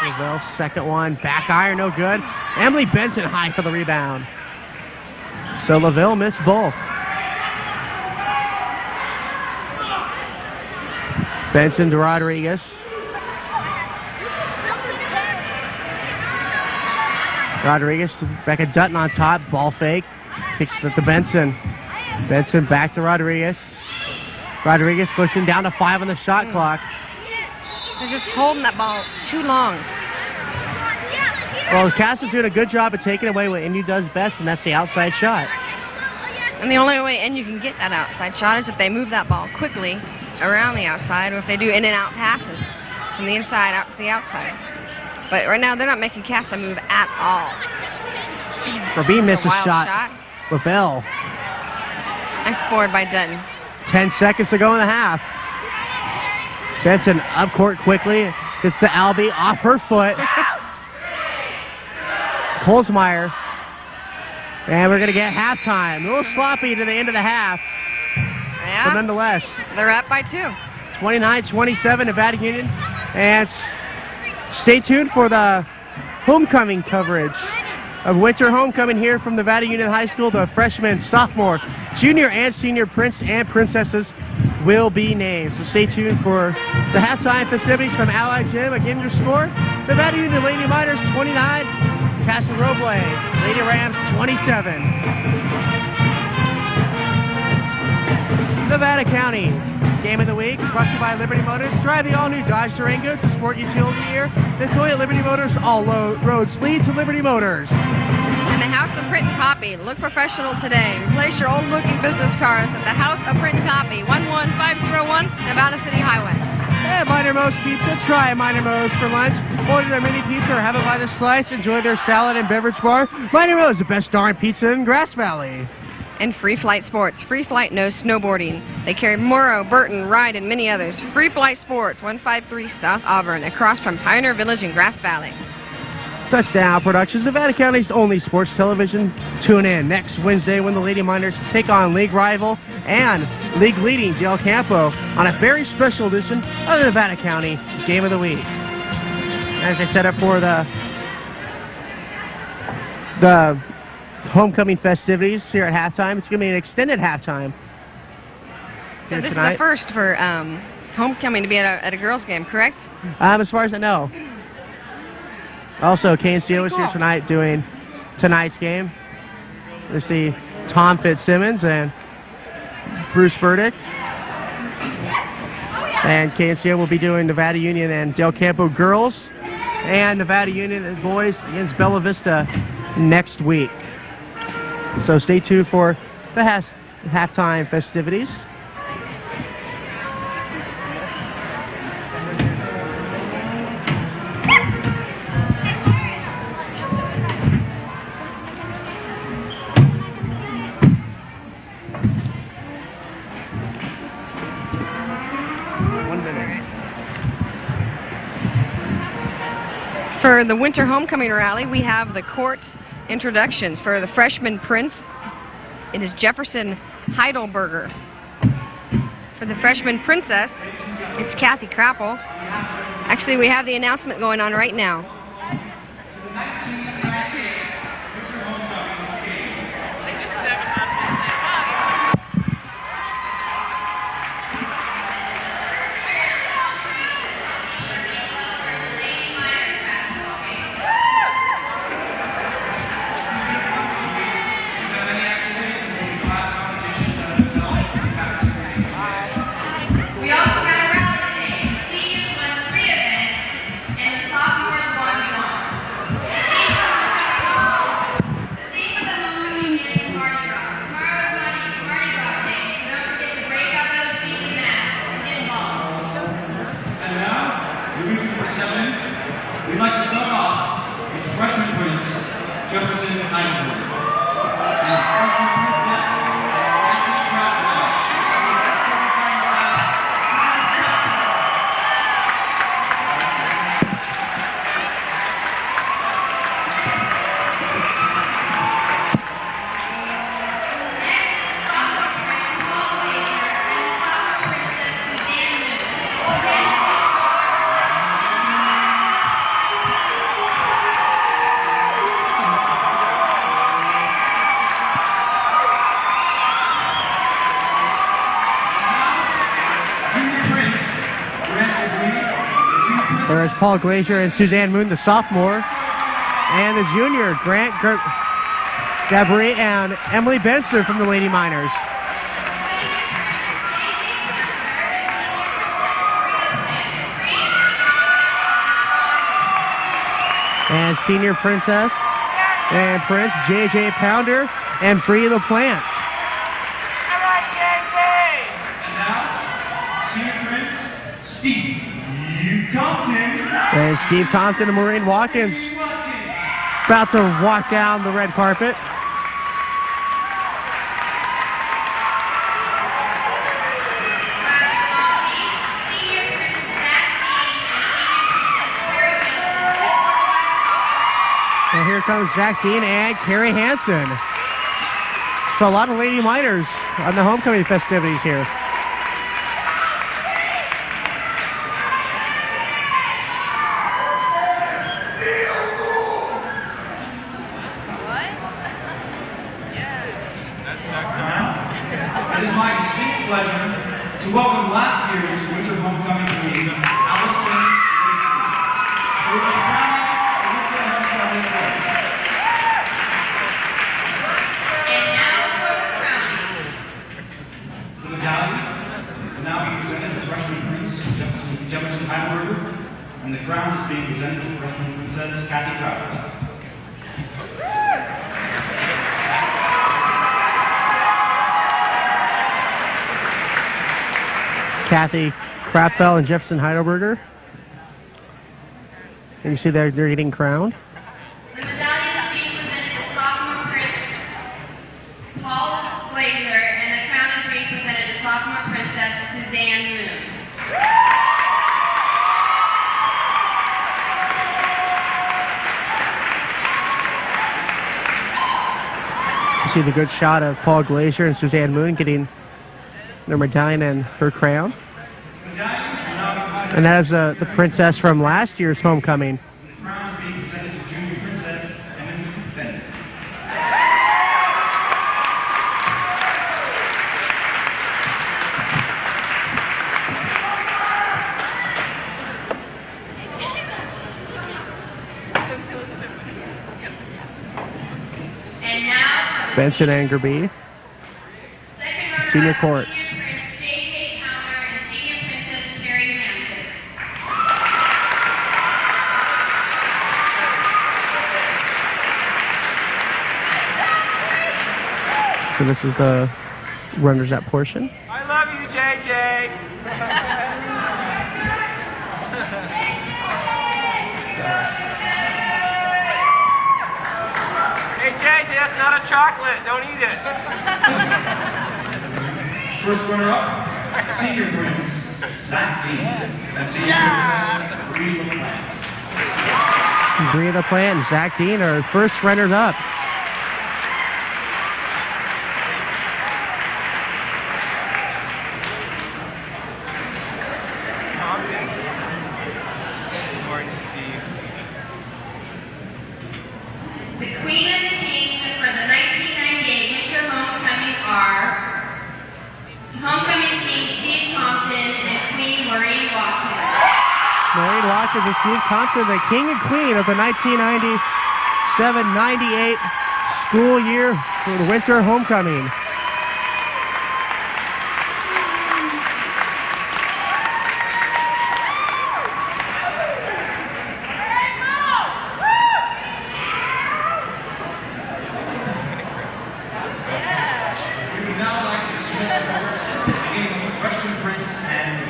Lavelle, second one, back iron, no good. Emily Benson high for the rebound. So Lavelle missed both. Benson to Rodriguez. Rodriguez, Becca Dutton on top, ball fake. Kicks it to Benson. Benson back to Rodriguez. Rodriguez switching down to 5 on the shot clock. They're just holding that ball too long. Well, Cass is doing a good job of taking away what NU does best, and that's the outside shot. And the only way NU can get that outside shot is if they move that ball quickly around the outside, or if they do in and out passes from the inside out to the outside. But right now, they're not making Casa move at all. Rabin missed a shot. Lavelle Nice board by Dutton. 10 seconds to go in the half. Benson up court quickly. Gets to Albie off her foot. Holzmeyer. And we're going to get halftime. A little sloppy to the end of the half. Yeah. But nonetheless. They're up by 2. 29-27 Nevada Union. And stay tuned for the homecoming coverage of winter homecoming here from Nevada Union High School. The freshman, sophomore, junior, and senior prince and princesses will be named. So stay tuned for the halftime festivities from Ali Gym. Again, your score, Nevada Union Lady Miners 29, Casa Roble Lady Rams 27. Nevada County Game of the Week brought to you by Liberty Motors. Drive the all-new Dodge Durango to sport utility here. Deploy at Liberty Motors. All roads lead to Liberty Motors. And the House of Print and Copy. Look professional today. Replace your old-looking business cards at the House of Print and Copy, 11501 Nevada City Highway. And Minor Mo's Pizza. Try Minor Mo's for lunch. Order their mini pizza or have it by the slice. Enjoy their salad and beverage bar. Minor Mo's, the best darn pizza in Grass Valley. And Free Flight Sports. Free Flight knows snowboarding. They carry Morrow, Burton, Ride, and many others. Free Flight Sports, 153 South Auburn, across from Pioneer Village in Grass Valley. Touchdown Productions, Nevada County's only sports television. Tune in next Wednesday when the Lady Miners take on league rival and league leading Del Campo on a very special edition of the Nevada County Game of the Week. As I set up for the homecoming festivities here at halftime, it's going to be an extended halftime. So this is the first for homecoming to be at a girls' game, correct? As far as I know. Also, KNCO is here tonight doing tonight's game. We see Tom Fitzsimmons and Bruce Burdick. And KNCO will be doing Nevada Union and Del Campo girls and Nevada Union and boys against Bella Vista next week. So stay tuned for the halftime festivities. For the winter homecoming rally, we have the court introductions. For the freshman prince, it is Jefferson Heidelberger. For the freshman princess, it's Kathy Krappel. Actually, we have the announcement going on right now. We'd like to start off with the freshman prince, Jefferson Heidelberg. And freshman princess, Kathy Krappel. There's Paul Glazier and Suzanne Moon, the sophomore, and the junior, Grant Gabri and Emily Benson from the Lady Miners. And senior princess and prince, J.J. Pounder and Free the Plant. Now, senior prince, Steve Compton. And Steve Compton and Maureen Watkins about to walk down the red carpet. comes Zach Dean and Carrie Hansen. So a lot of Lady Miners on the homecoming festivities here. It is my distinct pleasure to welcome last year's winter homecoming queen, Alex Lynn. The medallion will now be presented to freshman prince Jefferson Heidelberger, and the crown is being presented to freshman princess Kathy Crowder. Kathy Krapfel and Jefferson Heidelberger. And you see they're getting crowned. The medallion is being presented to sophomore prince Paul Glazer, and the crown is being presented to sophomore princess Suzanne Moon. You see the good shot of Paul Glazer and Suzanne Moon getting their medallion and her crown. And that is the princess from last year's homecoming. The crown is being presented to junior princess Emily Benson. And now, Benson Angerby, senior courts. J.J. Towner and senior princess Carrie Hansen. So this is the runners-up portion. I love you, JJ. Hey, JJ, that's not a chocolate. Don't eat it. First runner-up, senior prince Zach Dean, and senior princess Bree LaPlante. Bree LaPlante and Zach Dean are first runners-up. The Queen and the King for the 1998 Winter Homecoming are Homecoming King Steve Compton and Queen Maureen Watkins. Maureen Watkins and Steve Compton, the king and queen of the 1997-98 school year for the winter homecoming. We would now like to dismiss the court, beginning with the freshman prince and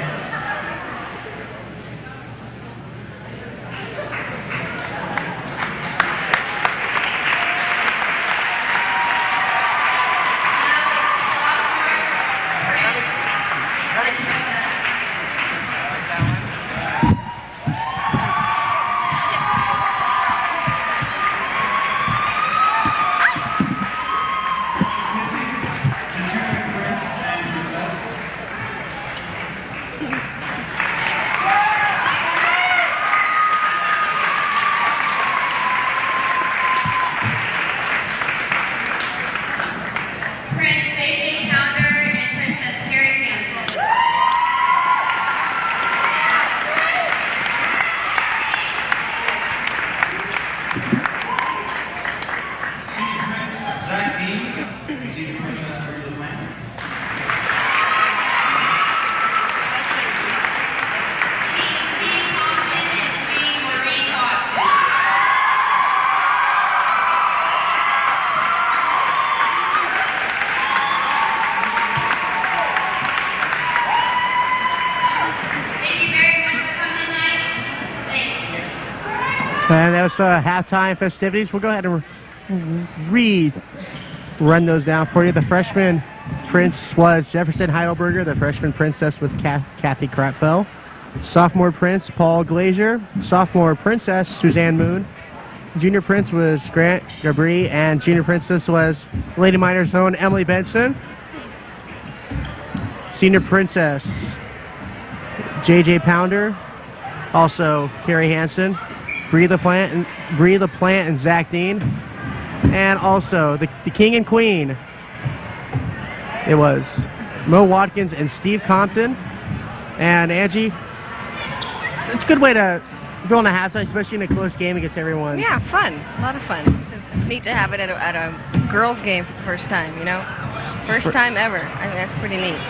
Prince J.J. Towner and Princess Carrie Hansen. senior prince Zach Dean, and senior princess Bree LaPlante. Steve Compton and Queen Maureen Watkins. Thank you very much for coming tonight. Thanks. And that was halftime festivities. We'll go ahead and run those down for you. The freshman prince was Jefferson Heidelberger, the freshman princess with Kathy Krapfel. Sophomore prince Paul Glazer, sophomore princess Suzanne Moon, Junior Prince was Grant Gabri, and Junior Princess was Lady Miners' own Emily Benson. Senior Princess, JJ Pounder, also Carrie Hansen, Bree the Plant and Zach Dean, and also the King and Queen. It was Mo Watkins and Steve Compton. And Angie, it's a good way to go on the halftime, especially in a close game against everyone. Yeah, fun. A lot of fun. It's neat to have it at a girls' game for the first time, you know? First time ever. I think that's pretty neat.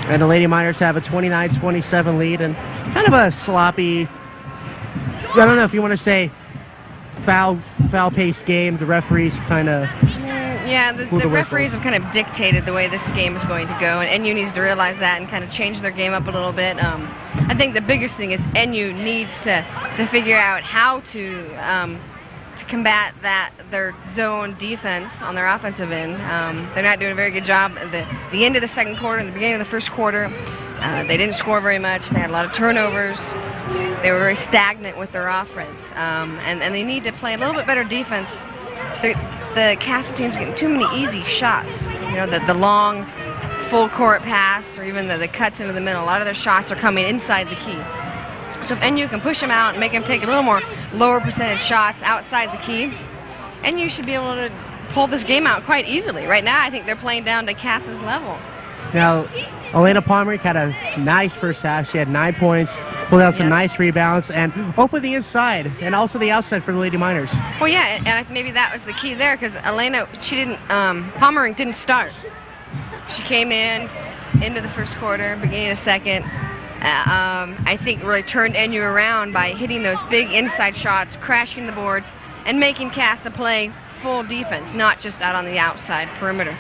And the Lady Miners have a 29-27 lead, and kind of a sloppy, I don't know if you want to say foul-paced game. The referees kind of... Yeah, the referees have kind of dictated the way this game is going to go, and NU needs to realize that and kind of change their game up a little bit. I think the biggest thing is NU needs to figure out how to combat their zone defense on their offensive end. They're not doing a very good job at the end of the second quarter and the beginning of the first quarter. They didn't score very much. They had a lot of turnovers. They were very stagnant with their offense, and they need to play a little bit better defense. The Casa team's getting too many easy shots. You know, the long full court pass or even the cuts into the middle. A lot of their shots are coming inside the key. So if NU can push them out and make them take a little more lower percentage shots outside the key, NU should be able to pull this game out quite easily. Right now, I think they're playing down to Casa's level. Now, Elena Palmer had a nice first half. She had 9 points, pulled out some nice rebounds, and opened the inside and also the outside for the Lady Miners. Well, yeah, and maybe that was the key there because Elena, Palmer didn't start. She came into the first quarter, beginning of the second. I think really turned NU around by hitting those big inside shots, crashing the boards, and making Casa play full defense, not just out on the outside perimeter.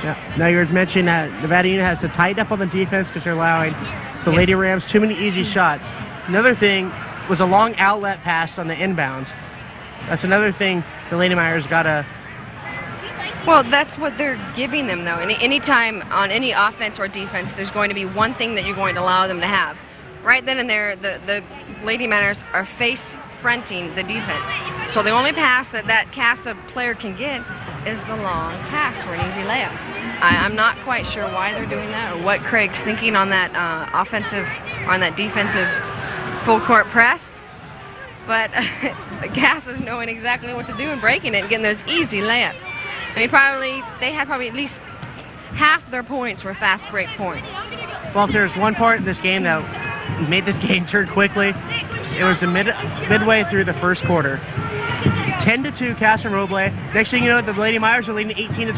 Yeah. Now you were mentioning that Nevada Union has to tighten up on the defense because they're allowing the Lady Rams too many easy shots. Another thing was a long outlet pass on the inbounds. That's another thing the Lady Miners got to... Well, that's what they're giving them, though. Anytime on any offense or defense, there's going to be one thing that you're going to allow them to have. Right then and there, the Lady Miners are face-fronting the defense. So the only pass that Casa player can get is the long pass or an easy layup. I'm not quite sure why they're doing that or what Craig's thinking on that defensive full-court press. But Casa's knowing exactly what to do and breaking it and getting those easy layups. I mean, they had probably at least half their points were fast break points. Well, if there's one part in this game that made this game turn quickly, it was midway through the first quarter. 10-2 Casa Roble. Next thing you know, the Lady Miners are leading 18-12.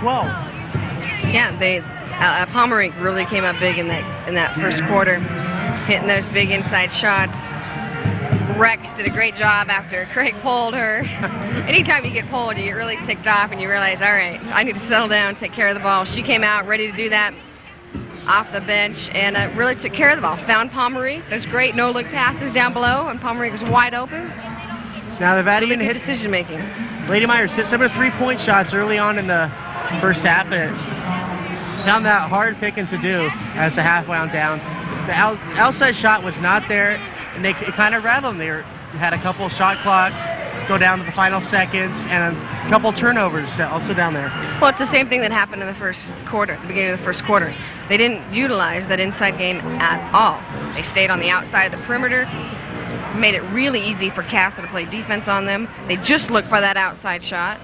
Yeah, Palmer really came up big in that first quarter, hitting those big inside shots. Rex did a great job after Craig pulled her. Anytime you get pulled, you get really ticked off and you realize, all right, I need to settle down, take care of the ball. She came out ready to do that off the bench and really took care of the ball. Found Palmer, those great no-look passes down below, and Palmer was wide open. Now the Nevada Union hit decision making. Lady Miners hit some of the three-point shots early on in the first half, and found that hard pickings to do as the half wound down. The outside shot was not there, and it kind of rattled them. They had a couple shot clocks go down to the final seconds, and a couple turnovers also down there. Well, it's the same thing that happened in the first quarter, the beginning of the first quarter. They didn't utilize that inside game at all. They stayed on the outside of the perimeter, made it really easy for Casa to play defense on them. They just looked for that outside shot,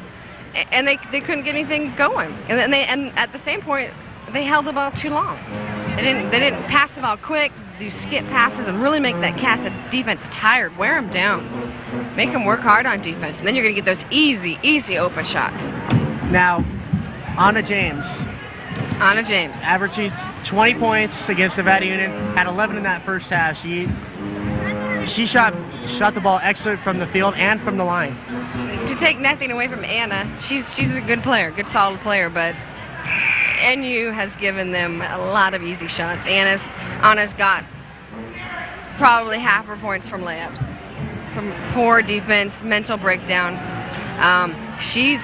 and they couldn't get anything going. And at the same point, they held the ball too long. They didn't pass the ball quick, do skip passes, and really make that Casa defense tired. Wear them down. Make them work hard on defense, and then you're going to get those easy open shots. Now, Anna James. Anna James. Averaging 20 points against Nevada Union, had 11 in that first half. She shot the ball excellent from the field and from the line. To take nothing away from Anna, she's a good player, good solid player, but NU has given them a lot of easy shots. Anna's got probably half her points from layups, from poor defense, mental breakdown. She's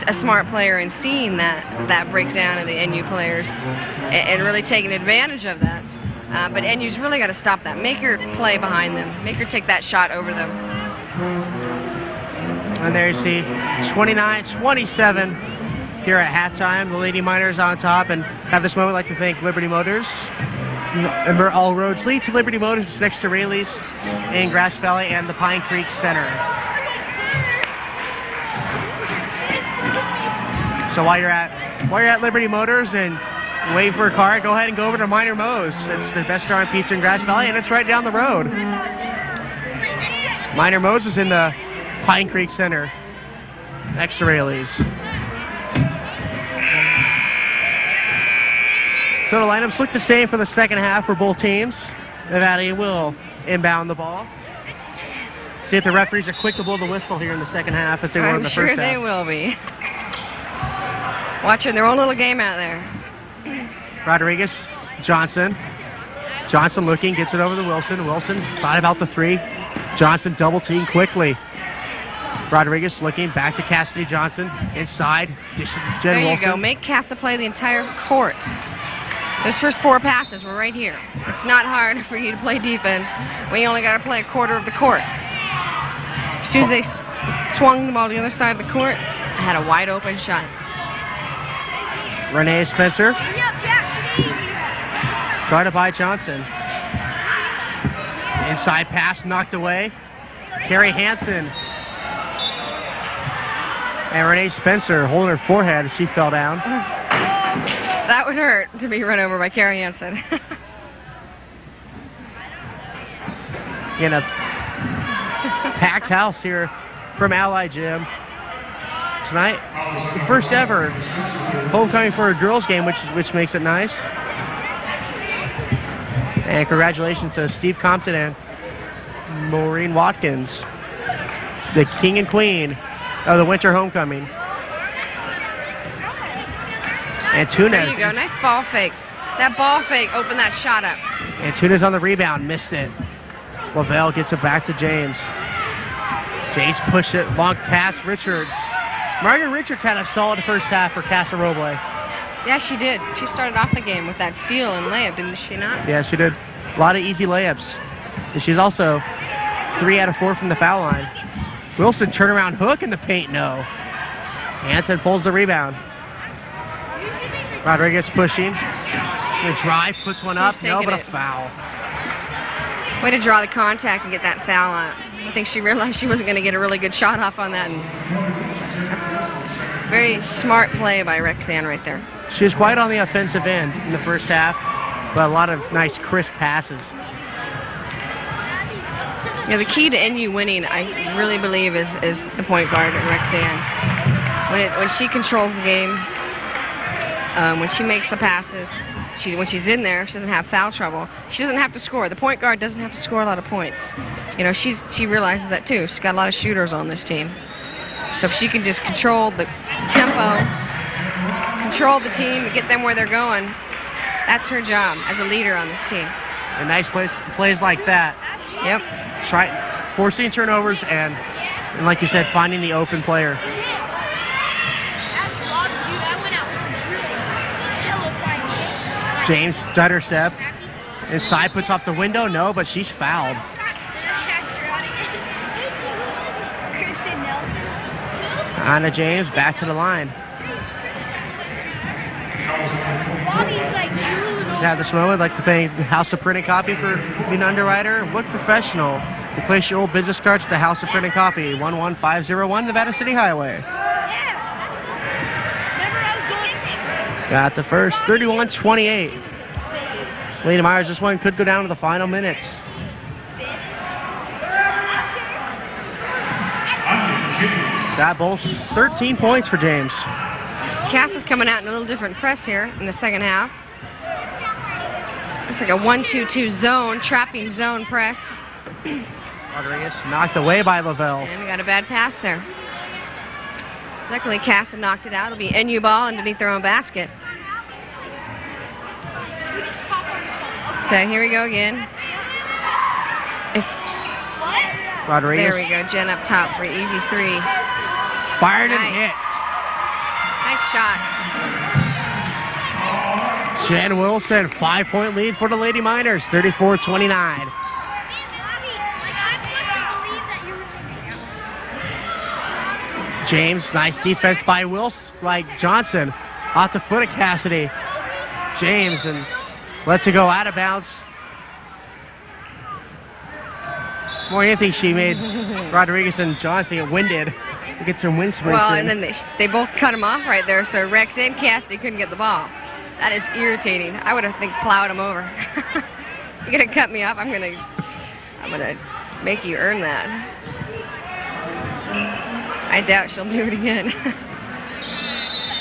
a smart player in seeing that breakdown of the NU players and really taking advantage of that. But NU's really got to stop that. Make her play behind them. Make her take that shot over them. And there you see 29-27 here at halftime. The Lady Miners on top, and have this moment, I'd like to thank Liberty Motors. Remember, all roads lead to Liberty Motors next to Rayleigh's in Grass Valley and the Pine Creek Center. So while you're at Liberty Motors and waiting for a car, go ahead and go over to Miner Mo's. It's the best darn pizza in Grass Valley, and it's right down the road. Miner Mo's is in the Pine Creek Center next to Rayleigh's. So the lineups look the same for the second half for both teams. Nevada will inbound the ball. See if the referees are quick to blow the whistle here in the second half as they were in the first half. I'm sure they will be. Watching their own little game out there. Rodriguez, Johnson. Johnson looking, gets it over to Wilson. Wilson thought about the three. Johnson double team quickly. Rodriguez looking back to Cassidy Johnson. Inside, dishes to Jen There you Wilson. go. Make Casa play the entire court. Those first 4 passes were right here. It's not hard for you to play defense when you only got to play a quarter of the court. As soon as they swung the ball to the other side of the court, I had a wide open shot. Renee Spencer. Guarded by Johnson. Inside pass knocked away. Carrie Hansen. And Renee Spencer holding her forehead as she fell down. That would hurt to be run over by Carrie Hansen. In a packed house here from Ali Gym. Tonight, the first ever homecoming for a girls game, which makes it nice. And congratulations to Steve Compton and Maureen Watkins, the king and queen of the winter homecoming. And Tunes. There you go, nice ball fake. That ball fake opened that shot up. And Tunes on the rebound, missed it. Lavelle gets it back to James. James pushed it, long pass, Richards. Margaret Richards had a solid first half for Casa Roble. Yeah, she did. She started off the game with that steal and layup, didn't she not? Yeah, she did. A lot of easy layups. And she's also 3 out of 4 from the foul line. Wilson turnaround hook in the paint, no. Hansen pulls the rebound. Rodriguez pushing. The drive, puts one up, no, but a foul. Way to draw the contact and get that foul on it. I think she realized she wasn't going to get a really good shot off on that. And that's a very smart play by Rexanne right there. She was quite on the offensive end in the first half, but a lot of nice, crisp passes. Yeah, the key to NU winning, I really believe, is the point guard, Rexanne. When she controls the game, when she makes the passes, when she's in there, she doesn't have foul trouble. She doesn't have to score. The point guard doesn't have to score a lot of points. You know, she realizes that too. She's got a lot of shooters on this team. So if she can just control the tempo, control the team, and get them where they're going, that's her job as a leader on this team. And nice plays like that. Yep. Forcing turnovers and like you said, finding the open player. James stutter step. Inside, puts off the window. No, but she's fouled. Anna James back to the line. At this moment, I'd like to thank House of Print and Copy for being an underwriter. Look professional. Replace your old business cards at the House of Print and Copy, 11501 Nevada City Highway. Got the first, 31-28. Lady Myers, this one could go down to the final minutes. Got both 13 points for James. Cass is coming out in a little different press here in the second half. It's like a 1-2-2 zone, trapping zone press. Rodriguez knocked away by Lavelle. And we got a bad pass there. Luckily, Cass knocked it out. It'll be NU ball underneath their own basket. So here we go again. Rodriguez. There we go, Jen up top for an easy three. Fired and hit. Nice shot. Jen Wilson, 5-point lead for the Lady Miners, 34-29. James, nice defense by Johnson. Off the foot of Cassidy. James and lets it go out of bounds. More than anything, she made Rodriguez and Johnson get winded. Get some wind sprints Well, in. and then they both cut him off right there, so Rex and Cassidy couldn't get the ball. That is irritating. I would have plowed him over. You're gonna cut me off. I'm gonna make you earn that. I doubt she'll do it again.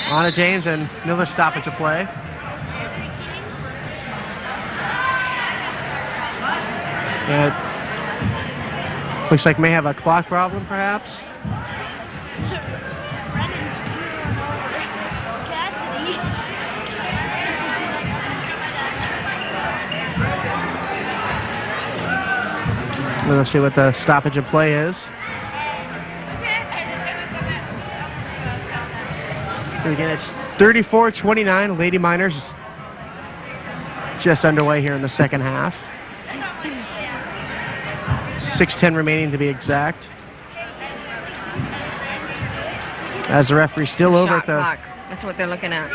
Anna James and another stoppage of play. And it looks like may have a clock problem, perhaps. Let's see what the stoppage of play is. And again, it's 34-29. Lady Miners just underway here in the second half. 6:10 remaining to be exact. As the referee still over Shot at the... clock. That's what they're looking at.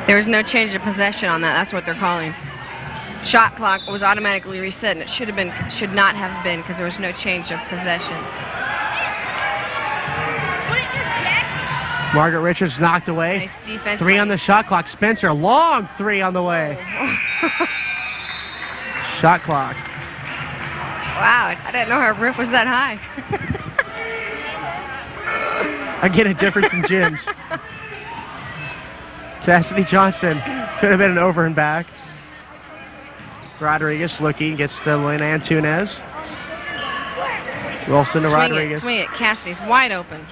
There was no change of possession on that. That's what they're calling. Shot clock was automatically reset, and it should not have been, because there was no change of possession. Margaret Richards knocked away. Nice defense. 3 on the shot clock. Spencer, long 3 on the way. Shot clock. Wow, I didn't know her roof was that high. I get a difference in gyms. Cassidy Johnson could have been an over and back. Rodriguez looking, gets to Lynn Antunes. Wilson to Rodriguez. Swing it. Cassidy's wide open.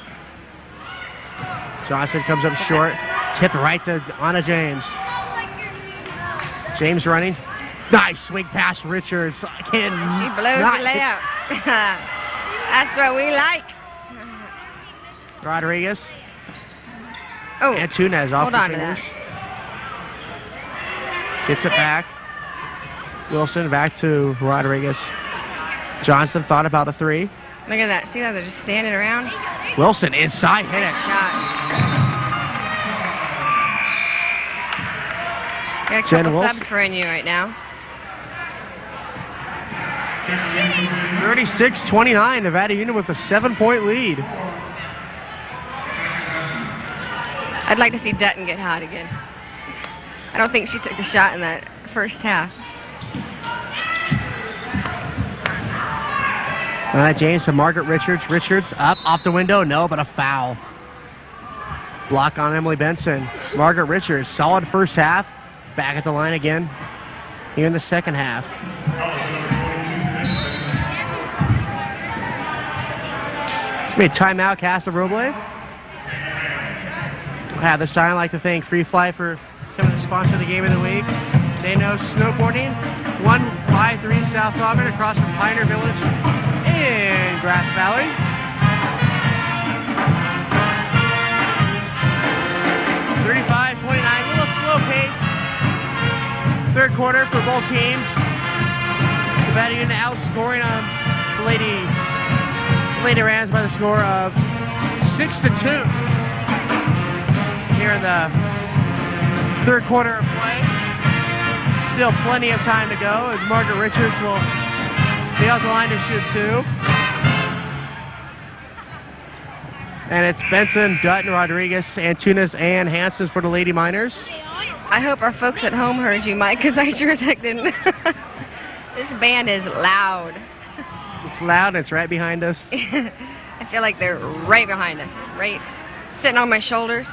Johnson comes up short. Tip right to Anna James. James running. Nice swing past Richards. She blows the layup. That's what we like. Rodriguez. Oh, Antunes off hold the on to fingers. that. Gets it back. Wilson back to Rodriguez. Johnson thought about a 3. Look at that. See how they're just standing around? Wilson inside, hit it. Nice shot. Got a couple subs for NU right now. 36-29, Nevada Union with a 7-point lead. I'd like to see Dutton get hot again. I don't think she took the shot in that first half. James to Margaret Richards. Richards up, off the window. No, but a foul. Block on Emily Benson. Margaret Richards, solid first half. Back at the line again here in the second half. It's made timeout, Casa Roble. At this time, I'd like to thank Free Fly for coming to sponsor the game of the week. They know snowboarding. 153 South Auburn across from Pioneer Village in Grass Valley. (35-29), a little slow pace. Third quarter for both teams. Nevada Union outscoring the Lady Rams by the score of 6-2 here in the third quarter of play. Still plenty of time to go as Margaret Richards will be out the line to shoot 2. And it's Benson, Dutton, Rodriguez, Antunes, and Hansen for the Lady Miners. I hope our folks at home heard you, Mike, because I sure as heck didn't. This band is loud. It's loud, and it's right behind us. I feel like they're right behind us, right sitting on my shoulders.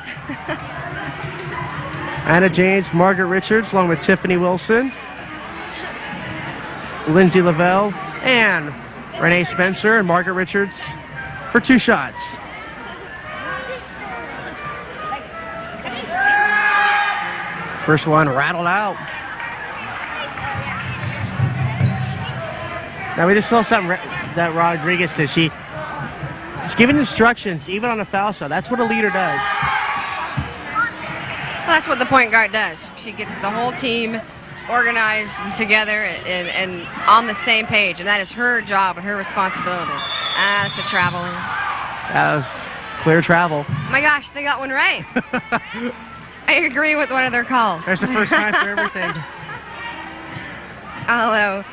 Anna James, Margaret Richards, along with Tiffany Wilson, Lindsay Lavelle, and Renee Spencer, and Margaret Richards for 2 shots. First one rattled out. Now we just saw something that Rodriguez did. She's giving instructions even on a foul shot. That's what a leader does. Well, that's what the point guard does. She gets the whole team organized and together and on the same page, and that is her job and her responsibility. That's a traveling. That was clear travel. Oh my gosh, they got one right. I agree with one of their calls. There's the first time for everything. Although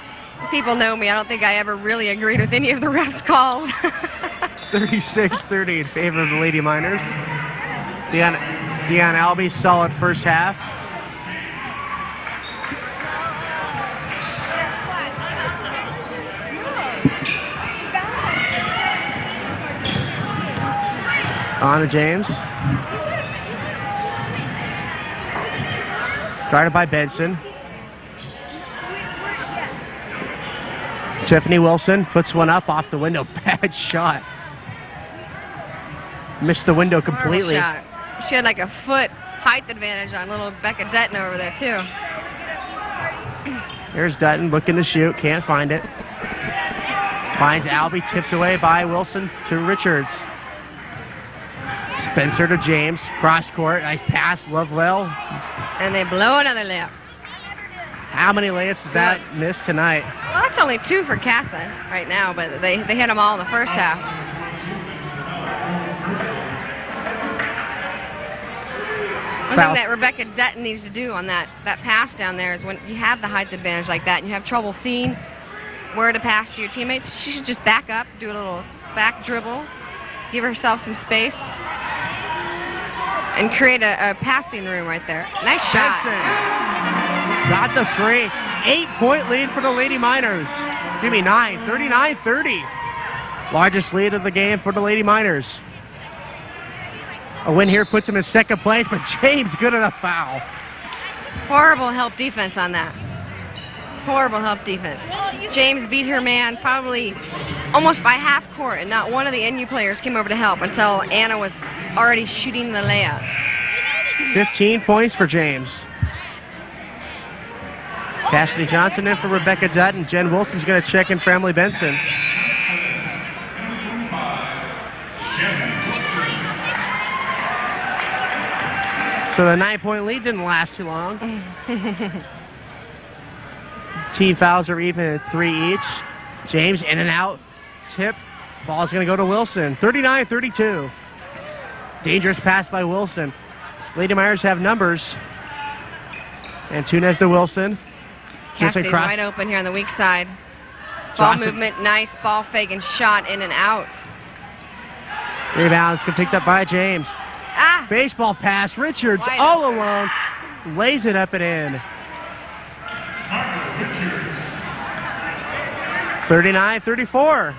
people know me, I don't think I ever really agreed with any of the refs' calls. 36-30 in favor of the Lady Miners. Deanne Albee, solid first half. On to James. Guarded by Benson. Tiffany Wilson puts one up off the window. Bad shot. Missed the window completely. Shot. She had like a foot height advantage on little Becca Dutton over there too. There's Dutton looking to shoot. Can't find it. Finds Albee, tipped away by Wilson to Richards. Spencer to James. Cross court. Nice pass. Lovewell. And they blow another layup. How many layups has that missed tonight? Well, that's only 2 for Casa right now, but they hit them all in the first half. One thing that Rebecca Dutton needs to do on that pass down there is when you have the height advantage like that and you have trouble seeing where to pass to your teammates, she should just back up, do a little back dribble, give herself some space, and create a passing room right there. Nice shot. Benson got the 3. 8-point lead for the Lady Miners. Give me 9. 39-30. Largest lead of the game for the Lady Miners. A win here puts him in second place, but James good enough foul. Horrible help defense on that. Horrible help defense. James beat her man probably almost by half court, and not one of the NU players came over to help until Anna was already shooting the layup. 15 points for James. Cassidy Johnson in for Rebecca Dutton. Jen Wilson's going to check in for Emily Benson. So the 9-point lead didn't last too long. Team fouls are even at 3 each. James in and out. Tip. Ball's going to go to Wilson. 39-32. Dangerous pass by Wilson. Lady Miners have numbers. And Tunez to Wilson. Cassidy's wide open here on the weak side. Ball movement, nice ball fake and shot in and out. Rebounds picked up by James. Baseball pass. Richards all alone. Lays it up and in. 39-34.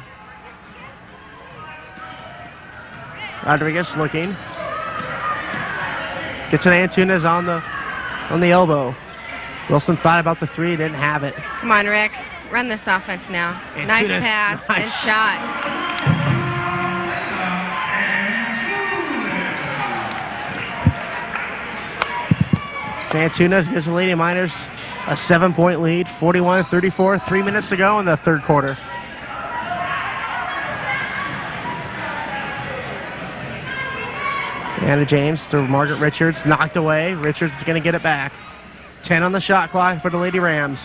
Rodriguez looking. Gets an Antunes on the elbow. Wilson thought about the 3, didn't have it. Come on, Rex. Run this offense now. Antunes, nice pass and shot. Antunes gives the Lady Miners a 7-point lead. 41-34. 3 minutes to go in the third quarter. Anna James to Margaret Richards. Knocked away. Richards is going to get it back. 10 on the shot clock for the Lady Rams.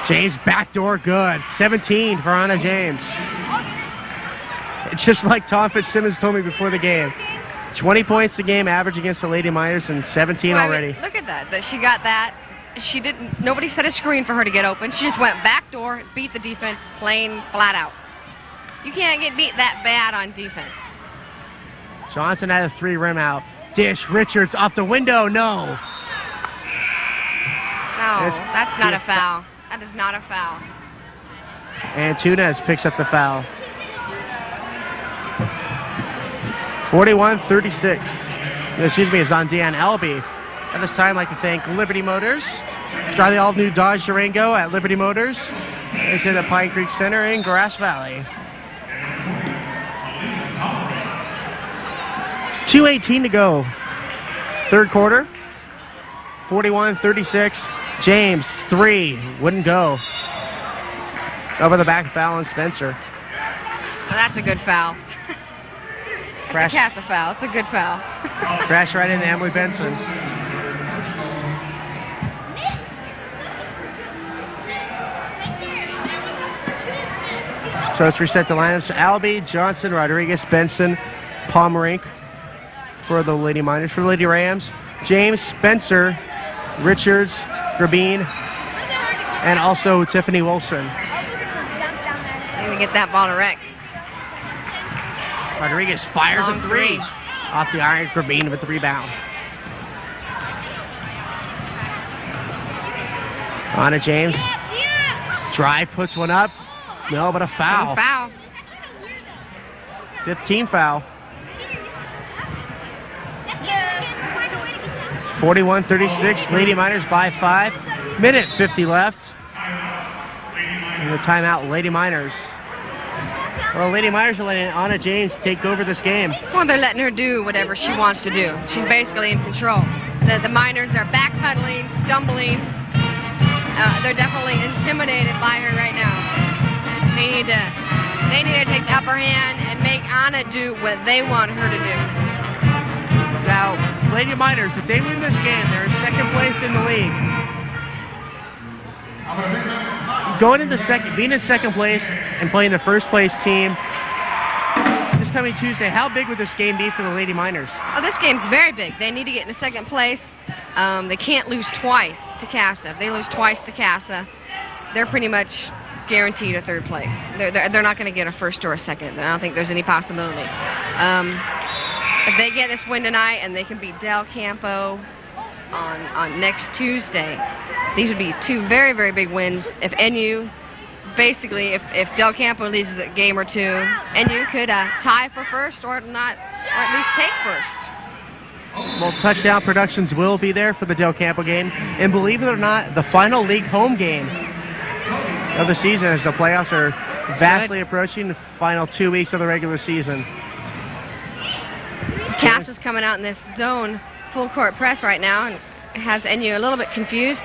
James backdoor good. 17 for Anna James. It's just like Tom Fitzsimmons told me before the game. 20 points a game average against the Lady Miners and 17 already. Look at that she got that. She didn't. Nobody set a screen for her to get open. She just went backdoor, beat the defense, plain flat out. You can't get beat that bad on defense. Johnson had a 3 rim out. Dish. Richards off the window. No. No, that's not a foul. That is not a foul. And Tunez picks up the foul. 41-36. Excuse me, it's on Deanne Albee. At this time, I'd like to thank Liberty Motors. Try the all-new Dodge Durango at Liberty Motors. It's in the Pine Creek Center in Grass Valley. 2:18 to go. Third quarter. 41-36. James, 3. Wouldn't go. Over the back foul on Spencer. Well, that's a good foul. Crash. It's a Casa foul. It's a good foul. Crash right into Emily Benson. So it's reset to lineups. Albee, Johnson, Rodriguez, Benson, Pomerink for the Lady Miners. For the Lady Rams, James, Spencer, Richards, Grabine, and also Tiffany Wilson. Let me get that ball to Rex. Rodriguez fires Long a three. three. Off the iron, Grabine with the rebound. Anna James. Drive, puts one up. No, but a foul. Foul. 15 foul. 41-36. Lady Miners by 5. Minute 50 left. And the timeout, Lady Miners. Well, Lady Miners are letting Anna James take over this game. Well, they're letting her do whatever she wants to do. She's basically in control. The Miners are backpedaling, stumbling. They're definitely intimidated by her right now. They need to take the upper hand and make Anna do what they want her to do. Now, Lady Miners, if they win this game, they're in second place in the league. Going into being in second place and playing the first place team this coming Tuesday, how big would this game be for the Lady Miners? Oh, this game's very big. They need to get into second place. They can't lose twice to Casa. If they lose twice to Casa, they're pretty much guaranteed a third place. They're not going to get a first or a second. I don't think there's any possibility. If they get this win tonight and they can beat Del Campo on next Tuesday, these would be two very, very big wins. If NU, basically, if Del Campo loses a game or two, NU could tie for first or not, or at least take first. Well, Touchdown Productions will be there for the Del Campo game. And believe it or not, the final league home game of the season as the playoffs are vastly approaching the final 2 weeks of the regular season. Cass is coming out in this zone full court press right now and has NU a little bit confused.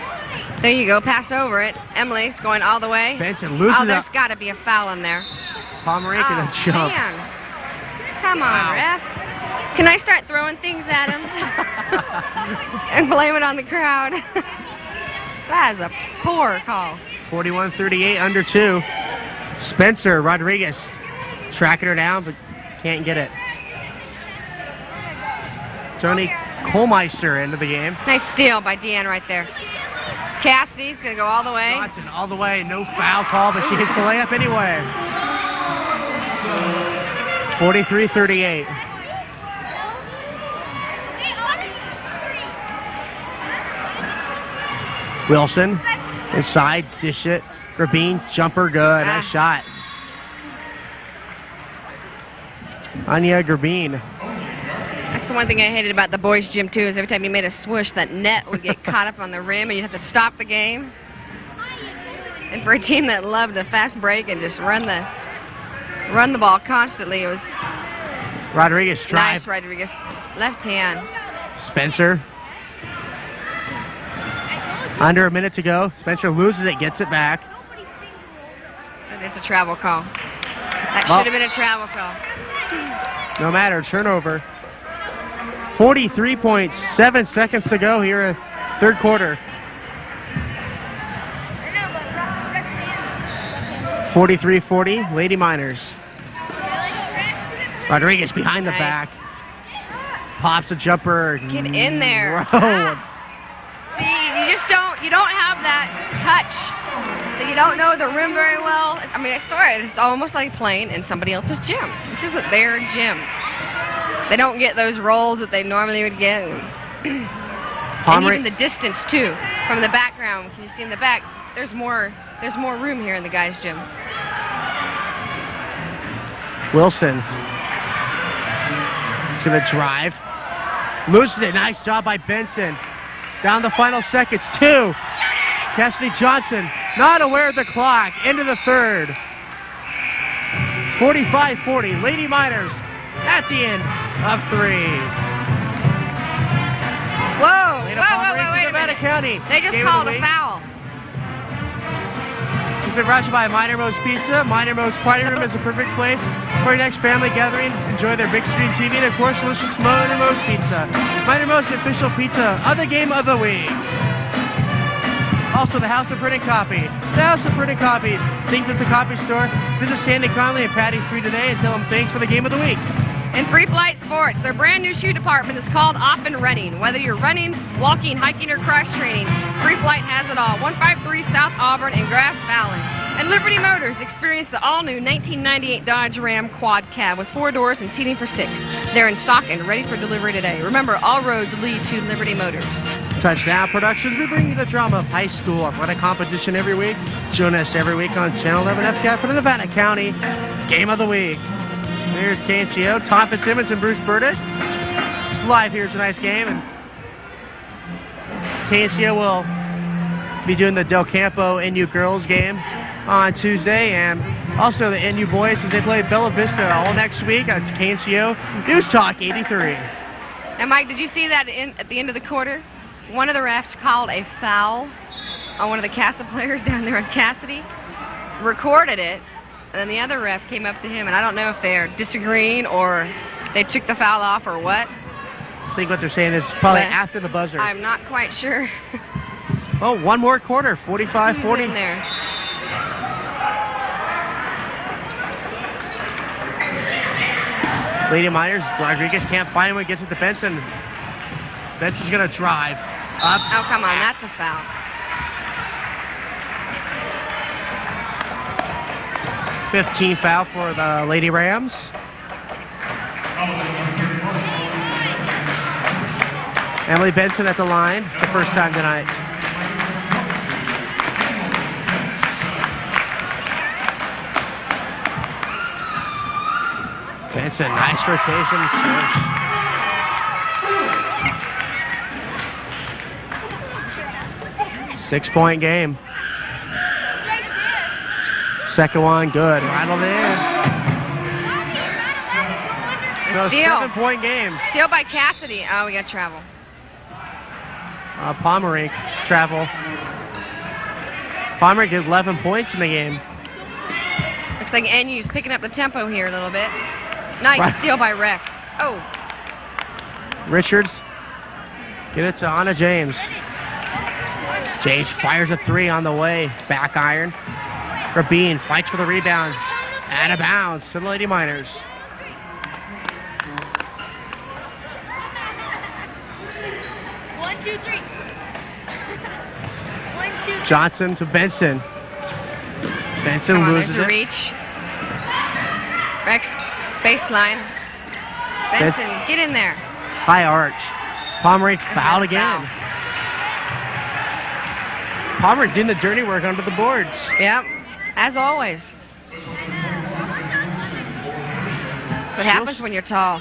There you go, pass over it. Emily's going all the way. Benson loses Oh, there's got to be a foul in there. Pomerink and a jump. Man. Come on, ref. Can I start throwing things at him? And blame it on the crowd? That is a poor call. 41-38, under 2. Spencer Rodriguez tracking her down, but can't get it. Tony Kohlmeister into the game. Nice steal by Deanne right there. Cassidy's going to go all the way. Johnson all the way. No foul call, but she hits the layup anyway. 43-38. Wilson inside, dish it. Grabine, jumper, good. Nice shot. Anya Grabine. That's the one thing I hated about the boys' gym, too, is every time you made a swoosh, that net would get caught up on the rim and you'd have to stop the game. And for a team that loved a fast break and just run the ball constantly, it was Rodriguez drive. nice. Rodriguez, left hand. Spencer. Under a minute to go. Spencer loses it, gets it back. It's a travel call. That should have been a travel call. No matter, turnover. 43.7 seconds to go here in third quarter. 43-40, Lady Miners. Rodriguez behind the back. Pops a jumper. Get in there. Whoa. See, you don't have that touch. You don't know the rim very well. I mean, I swear, it's almost like playing in somebody else's gym. This isn't their gym. They don't get those rolls that they normally would get. And even the distance, too, from the background. Can you see in the back? There's more room here in the guys' gym. Wilson. He's going to drive. Loses it. Nice job by Benson. Down the final seconds. 2. Cassidy Johnson not aware of the clock. Into the third. 45-40. Lady Miners at the end of 3. Whoa, Wait a minute. County. They just Game called a foul. It's been brought to you by Minor Mo's Pizza. Minor Mo's Party Room is a perfect place for your next family gathering. Enjoy their big screen TV and, of course, delicious Minor Mo's Pizza. Minor Mo's official pizza of the game of the week. Also, the House of Print and Copy. The House of Print and Copy. Think it's a copy store? Visit Sandy Conley and Patty Free today and tell them thanks for the game of the week. And Free Flight Sports, their brand new shoe department is called Off and Running. Whether you're running, walking, hiking, or cross training, Free Flight has it all. 153 South Auburn and Grass Valley. And Liberty Motors, experience the all-new 1998 Dodge Ram Quad Cab with 4 doors and seating for 6. They're in stock and ready for delivery today. Remember, all roads lead to Liberty Motors. Touchdown Productions, we bring you the drama of high school athletic competition every week. Join us every week on Channel 11 FCAT for the Nevada County Game of the Week. Here's KNCO, Tom Fitzsimmons and Bruce Burdick. Live here tonight's game, and KNCO will be doing the Del Campo NU girls game on Tuesday, and also the NU boys as they play Bella Vista all next week on KNCO News Talk 83. And Mike, did you see that at the end of the quarter? One of the refs called a foul on one of the Casa players down there in Cassidy, recorded it, and then the other ref came up to him, and I don't know if they're disagreeing or they took the foul off or what. I think what they're saying is probably after the buzzer. I'm not quite sure. Oh, one more quarter, 45-40. Who's in there? Lady Miners, Rodriguez can't find him, gets it to Benson. Benson's going to drive up. Oh, come on, that's a foul. $15 foul for the Lady Rams. Emily Benson at the line, the first time tonight. Benson, nice rotation, swish. 6-point game. Second one, good. Rattled in. So Steal. 7-point game. Steal by Cassidy. Oh, we got travel. Pomerink, travel. Pomerink did 11 points in the game. Looks like NU's picking up the tempo here a little bit. Nice steal by Rex. Oh. Richards. Get it to Anna James. James fires a 3 on the way. Back iron. Rabin fights for the rebound. Out of bounds to the Lady Miners. Johnson to Benson. Benson loses there's a it. reach. Rex, baseline. Benson, get in there. High arch. Pomerink fouled again. Pomerink doing the dirty work under the boards. Yep, as always. That's what happens when you're tall.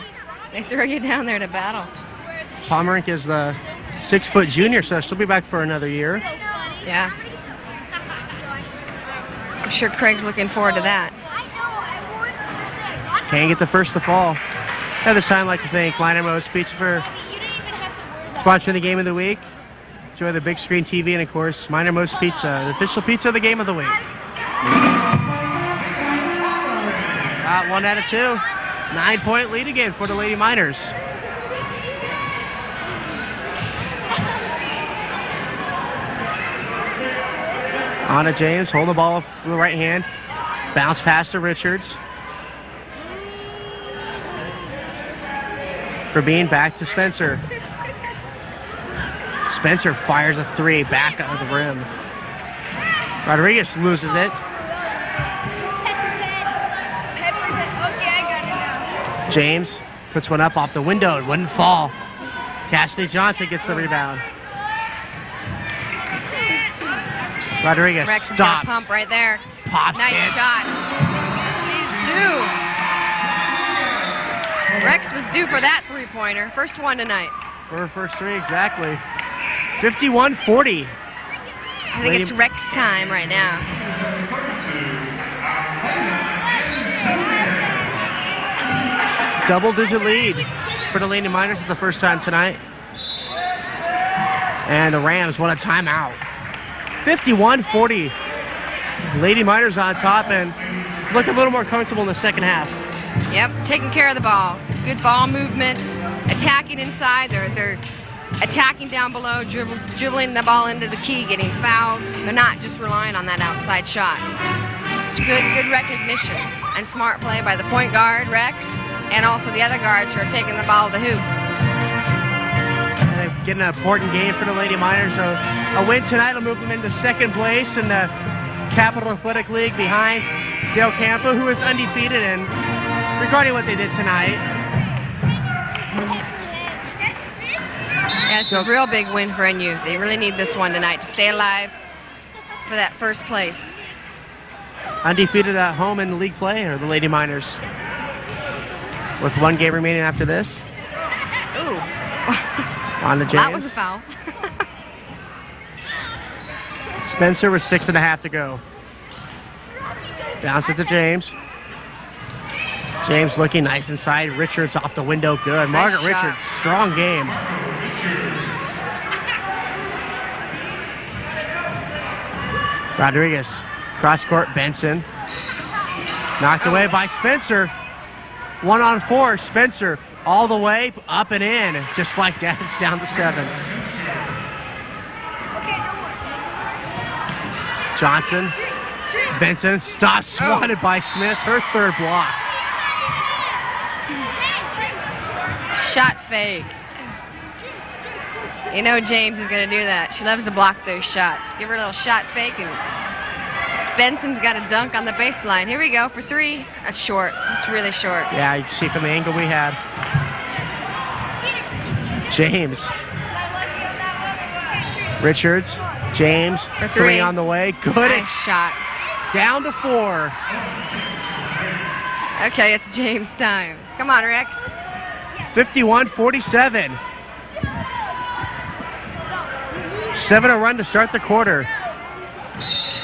They throw you down there to battle. Pomerink is the 6-foot junior, so she'll be back for another year. Yes. I'm sure Craig's looking forward to that. Can't get the first to fall. At this time, I'd like to thank Liner Mo's Pizza for sponsoring the game of the week. Enjoy the big screen TV and, of course, Minor Mo's Pizza, the official pizza of the game of the week. Got 1 out of 2. 9-point lead again for the Lady Miners. Anna James, hold the ball with the right hand. Bounce pass to Richards. Rabin back to Spencer. Spencer fires a 3 back out of the rim. Rodriguez loses it. James puts one up off the window. It wouldn't fall. Cassidy Johnson gets the rebound. Rodriguez Rex is stops. gonna pump right there. Pops nice hits. shot. She's due. Rex was due for that 3-pointer. First one tonight. For her first 3, exactly. 51-40. I think it's Rex time right now. Double-digit lead for the Lady Miners for the first time tonight. And the Rams want a timeout. 51-40. Lady Miners on top and look a little more comfortable in the second half. Yep, taking care of the ball. Good ball movement, attacking inside. They're attacking down below, dribbling the ball into the key, getting fouls. They're not just relying on that outside shot. It's good recognition and smart play by the point guard, Rex, and also the other guards who are taking the ball to the hoop. Getting an important game for the Lady Miners. So a win tonight will move them into second place in the Capital Athletic League behind Del Campo, who is undefeated. And regarding what they did tonight, yeah, it's a real big win for NU. They really need this one tonight to stay alive for that first place. Undefeated at home in league play, or the Lady Miners, with one game remaining after this. Ooh. On to James. That was a foul. Spencer with 6.5 to go. Bounce it to James. James looking nice inside. Richards off the window. Good. Margaret Richards, strong game. Rodriguez. Cross court, Benson. Knocked away by Spencer. 1-on-4. Spencer all the way up and in. Just like that, it's down to 7. Johnson. Benson stops, swatted by Smith. Her third block. Shot fake. You know James is going to do that. She loves to block those shots. Give her a little shot fake, and Benson's got a dunk on the baseline. Here we go for 3. That's short. It's really short. Yeah, you can see from the angle we had. James. Richards. James. For 3 on the way. Good. Nice shot. Down to 4. Okay, it's James' time. Come on, Rex. 51-47. 7 a run to start the quarter.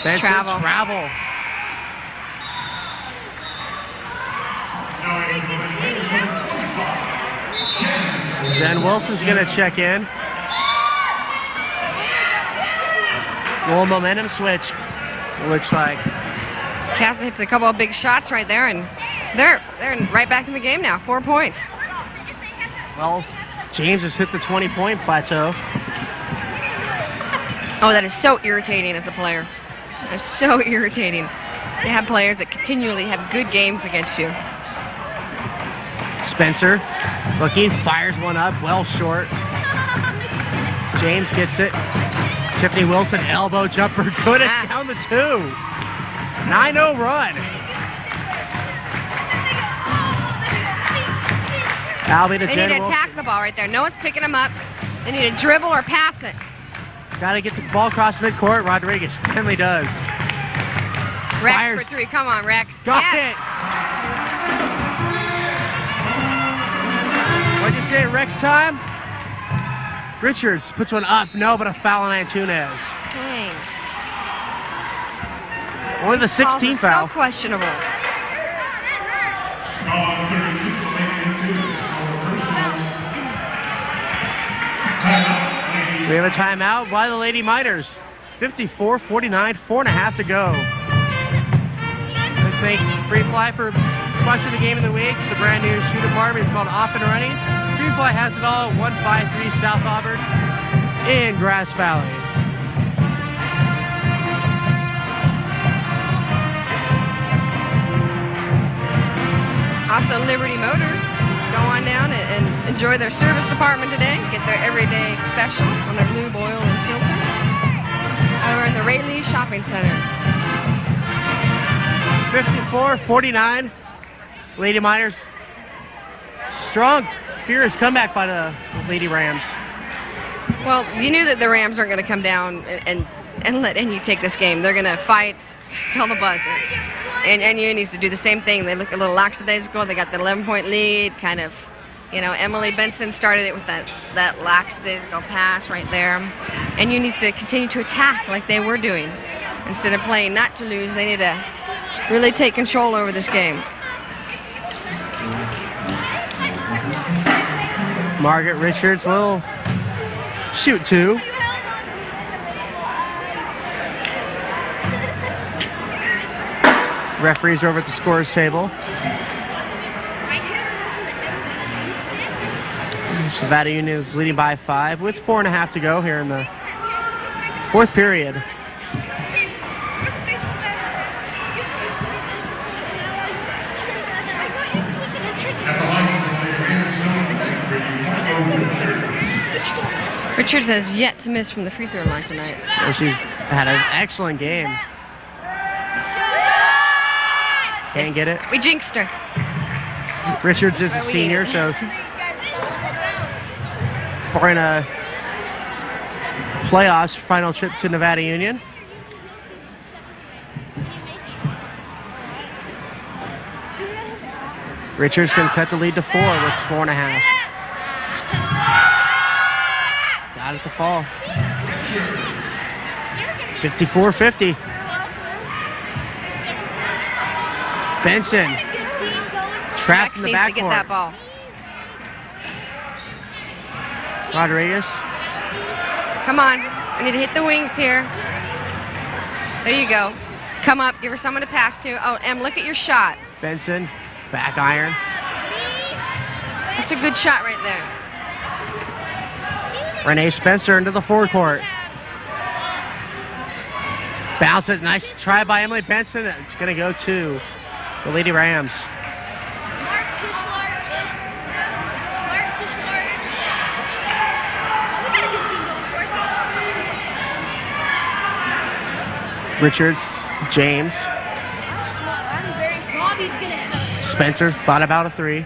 Benson, travel. Zen Wilson's going to check in. Little momentum switch, it looks like. Casa hits a couple of big shots right there, and they're right back in the game now. 4 points. Well, James has hit the 20-point plateau. Oh, that is so irritating as a player. It's so irritating. You have players that continually have good games against you. Spencer looking, fires one up, well short. James gets it. Tiffany Wilson, elbow jumper, good. It's down to 2. 9-0 run. Albie to They Jen need to Wilson. attack the ball right there. No one's picking them up. They need to dribble or pass it. Got to get the ball across midcourt. Rodriguez finally does. Rex Fires. for 3. Come on, Rex. Got Yes. it. What'd you say, Rex time? Richards puts one up. No, but a foul on Antunes. Dang. Only the 16th foul. So questionable. We have a timeout by the Lady Miners. 54-49, 4.5 to go. I thank Freefly for sponsoring the game of the week. The brand new shoe department is called Off and Running. Freefly has it all, 153 South Auburn in Grass Valley. Also, Liberty Motors. Go on down and enjoy their service department today. Get their everyday special on their lube oil and filter. Over in the Rayleigh Shopping Center. 54-49. Lady Miners. Strong, fierce comeback by the Lady Rams. Well, you knew that the Rams aren't going to come down and let NU take this game. They're going to fight till the buzzer. And NU needs to do the same thing. They look a little lackadaisical. They got the 11-point lead, kind of, you know, Emily Benson started it with that lackadaisical pass right there. NU needs to continue to attack like they were doing. Instead of playing not to lose, they need to really take control over this game. Margaret Richards will shoot 2. Referees over at the scorer's table. Nevada Union is leading by 5 with 4.5 to go here in the fourth period. Richards has yet to miss from the free throw line tonight. Well, she's had an excellent game. Can't get it. We jinxed her. Richards is a senior, so we're in a playoffs final trip to Nevada Union. Richards can cut the lead to 4 with 4.5. Got it to fall. 54-50. Benson trapped in the backcourt. To get that ball. Rodriguez. Come on. I need to hit the wings here. There you go. Come up. Give her someone to pass to. Oh, Em, look at your shot. Benson, back iron. That's a good shot right there. Renee Spencer into the forecourt. Bounce it. Nice try by Emily Benson. It's going to go to the Lady Rams. Richards, James. Spencer thought about a 3.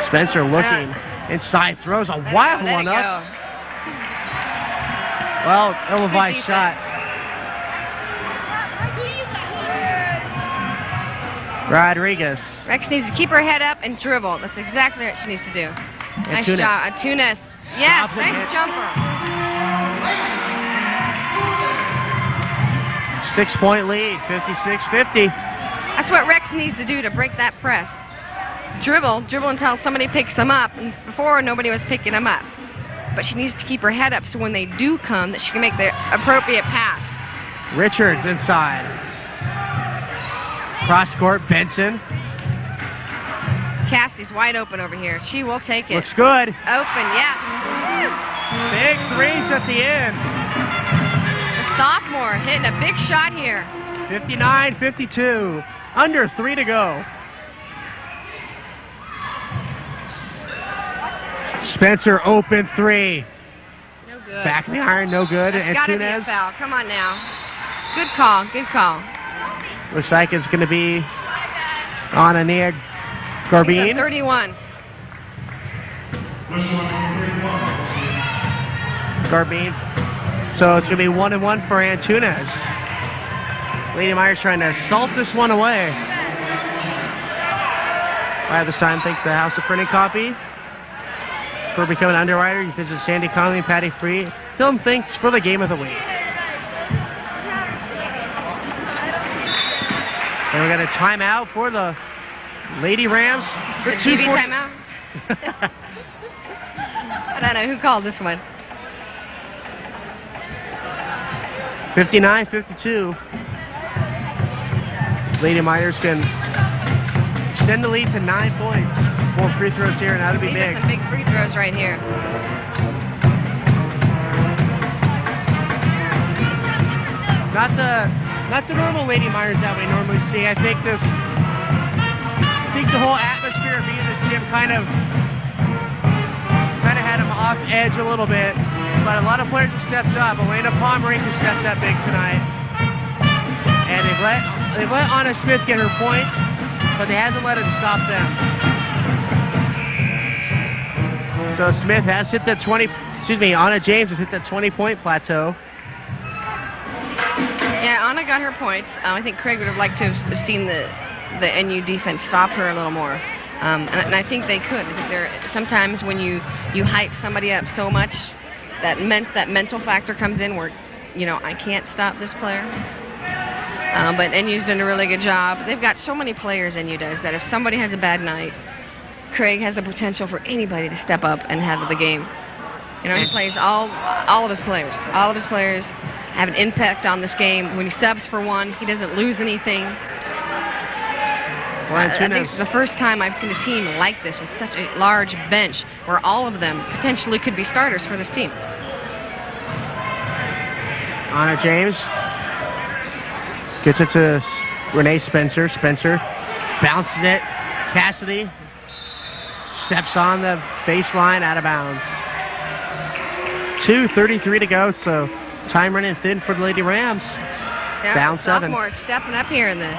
Spencer looking inside, throws a wild one up. Well, ill-advised shot. Rodriguez. Rex needs to keep her head up and dribble. That's exactly what she needs to do. Nice shot. Antunes. Yes, nice jumper. 6-point lead, 56-50. That's what Rex needs to do to break that press. Dribble until somebody picks them up. And before, nobody was picking them up. But she needs to keep her head up so when they do come, that she can make the appropriate pass. Richards inside. Cross court, Benson. Cassidy's wide open over here. She will take it. Looks good. Open, yes. Big threes at the end. The sophomore hitting a big shot here. 59-52. Under 3 to go. Spencer open 3. No good. Back in the iron, no good. That's gotta be a foul. Come on now. Good call, good call. Looks like it's going to be on Ania Garbine. 31. Garbine. So it's going to be 1-1 for Antunes. Lady Myers trying to salt this one away. I have the sign, thank the House of Printing Copy. For becoming an underwriter, you visit Sandy Conley and Patty Free. Tell them thanks for the game of the week. And we got a timeout for the Lady Rams. For it's a TV timeout? I don't know who called this one. 59-52. Lady Miners can extend the lead to 9 points. 4 free throws here, and that'll be big. These are some big free throws right here. Not the normal Lady Miners that we normally see. I think the whole atmosphere of being this gym kind of had them off edge a little bit. But a lot of players have stepped up. Elena Pomerank has stepped up big tonight. And they've let Anna Smith get her points, but they haven't let it stop them. So Smith has hit that Anna James has hit that 20-point plateau. Yeah, Anna got her points. I think Craig would have liked to have seen the NU defense stop her a little more. And I think they could. I think sometimes when you hype somebody up so much, that mental factor comes in where, I can't stop this player. But NU's done a really good job. They've got so many players, NU does, that if somebody has a bad night, Craig has the potential for anybody to step up and have the game. He plays all of his players. All of his players have an impact on this game. When he subs for one, he doesn't lose anything. I think this is the first time I've seen a team like this with such a large bench where all of them potentially could be starters for this team. Anna James gets it to Renee Spencer. Spencer bounces it. Cassidy steps on the baseline, out of bounds. 2:33 to go, so time running thin for the Lady Rams. Yeah, Down 7. Sophomore stepping up here in the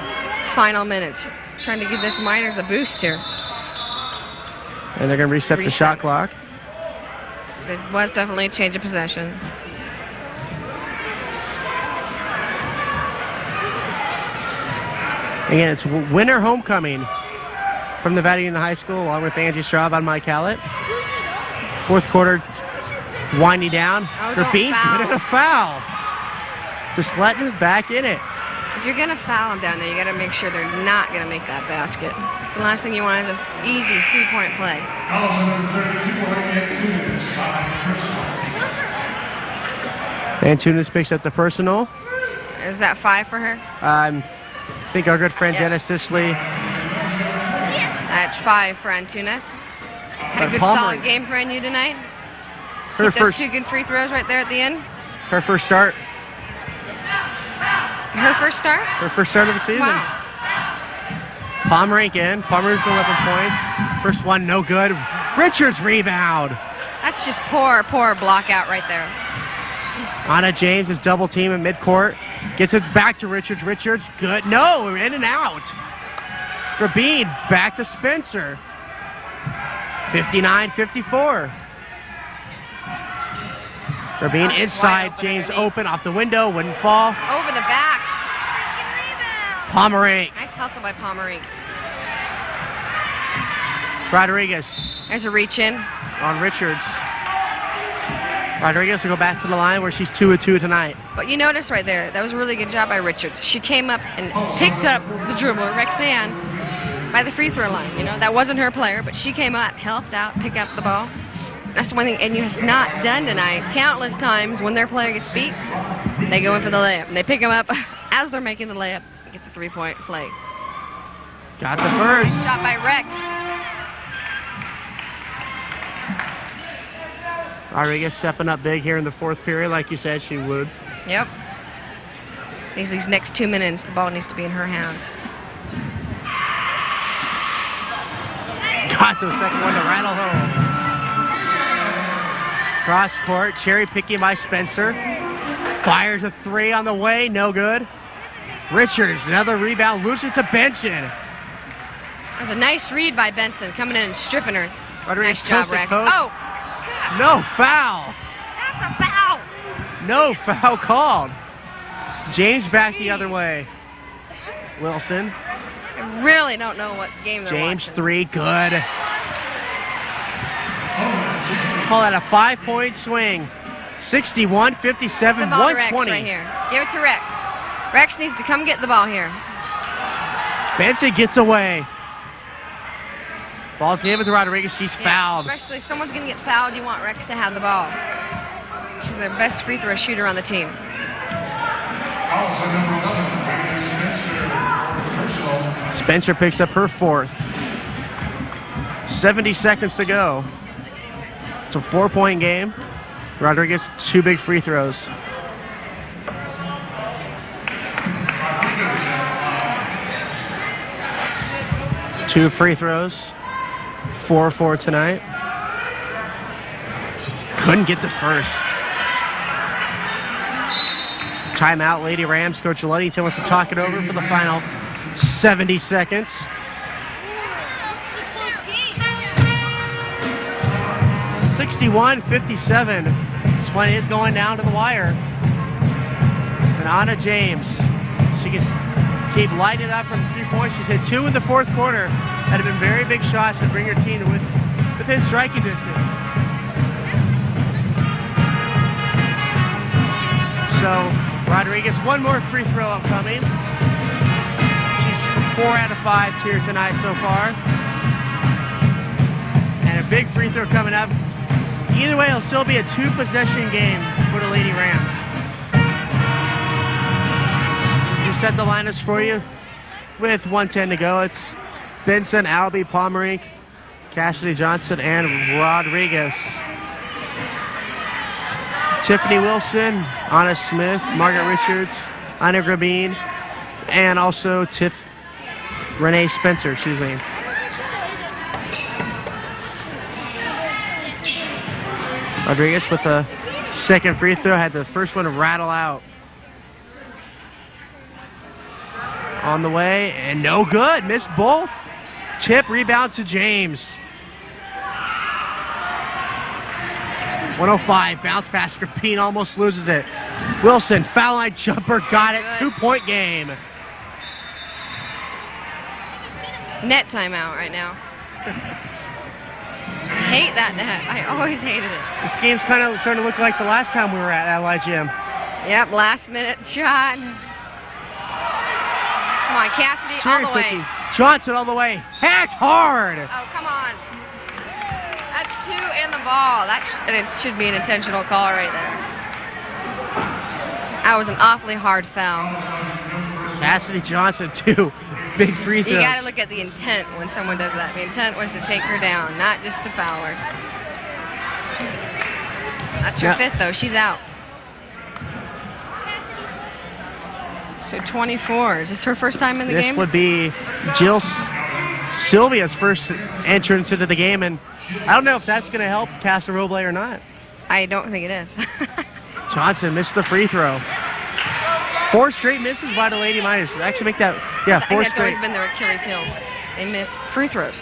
final minutes, trying to give this Miners a boost here. And they're going to reset the shot clock. It was definitely a change of possession. Again, it's winter homecoming from Nevada Union High School, along with Angie Strobe on Mike Hallett. Fourth quarter winding down. They're being good at a foul. Just letting it back in it. If you're going to foul them down there, you got to make sure they're not going to make that basket. It's the last thing you want is an easy three-point play. Antunes picks up the personal. Is that 5 for her? I think our good friend Dennis Sisley. That's 5 for Antunes. A good solid game for NU tonight. Her Those 2 good free throws right there at the end. Her first start. Her first start? Her first start of the season. Wow. Pomerank in. Pomerank for 11 points. First one, no good. Richards rebound. That's just poor block out right there. Anna James is double team at midcourt. Gets it back to Richards. Richards, good. No, in and out. Rabin back to Spencer. 59-54. Rabin inside. James open off the window. Wouldn't fall. Over the back. Pomerank. Nice hustle by Pomerank. Rodriguez. There's a reach in. On Richards. Rodriguez will go back to the line where she's 2 of 2 tonight. But you notice right there, that was a really good job by Richards. She came up and picked up the dribble, Rexanne, by the free throw line. You know, that wasn't her player, but she came up, helped out, pick up the ball. That's the one thing NU has not done tonight. Countless times when their player gets beat, they go in for the layup. And they pick them up as they're making the layup and get the three-point play. Got the first. Nice shot by Rex. Rodriguez stepping up big here in the fourth period, like you said she would. Yep. These next 2 minutes, the ball needs to be in her hands. Got the second one to rattle home. Cross court, cherry picking by Spencer. Fires a 3 on the way, no good. Richards, another rebound, loses to Benson. That was a nice read by Benson, coming in and stripping her. Rodriguez Nice job, coast to Rex. coast. Oh! No foul. That's a foul! No foul called. James back the other way. Wilson. I really don't know what game they're James watching. 3, good. Let's call that a 5-point swing. 61, 57, The ball to Rex 120. right here. Give it to Rex. Rex needs to come get the ball here. Benson gets away. Ball's given to Rodriguez. She's fouled. Especially if someone's going to get fouled, you want Rex to have the ball. She's their best free throw shooter on the team. Spencer picks up her 4th. 70 seconds to go. It's a 4-point game. Rodriguez, 2 big free throws. Two free throws. 4-4 tonight. Couldn't get the first. Timeout, Lady Rams. Coach Luddington wants to talk it over for the final 70 seconds. (61-57). This one is going down to the wire. And Anna James, she can keep lighting it up from 3 points. She's hit 2 in the fourth quarter that have been very big shots to bring her team to within striking distance. So Rodriguez, one more free throw upcoming. She's 4 out of 5 here tonight so far. And a big free throw coming up. Either way, it'll still be a 2-possession game for the Lady Rams. We set the lineups for you with 1:10 to go. It's Benson, Albee, Pomerink, Cassidy Johnson, and Rodriguez. Tiffany Wilson, Anna Smith, Margaret Richards, Anna Grabine, and also Renee Spencer, excuse me. Rodriguez with a second free throw, had the first one rattle out. On the way, and no good, missed both. Tip, rebound to James. 105, bounce pass, Grapine almost loses it. Wilson, foul line jumper, got it, 2-point game. Net timeout right now. I hate that net. I always hated it. This game's kind of starting to look like the last time we were at Ali Gym. Yep, last minute shot. Come on, Cassidy, all the way. Johnson all the way, hacked hard. Oh, come on. That's 2 in the ball. It should be an intentional call right there. That was an awfully hard foul. Cassidy Johnson, 2 big free throws. You got to look at the intent when someone does that. The intent was to take her down, not just to foul her. That's her 5th, though. She's out. So 24. Is this her first time in the game? This would be Jill Sylvia's first entrance into the game, and I don't know if that's going to help Casa Roble or not. I don't think it is. Johnson missed the free throw. 4 straight misses by the Lady Miners. Actually make that, 4 I think that's straight. always been their Achilles heel. They miss free throws.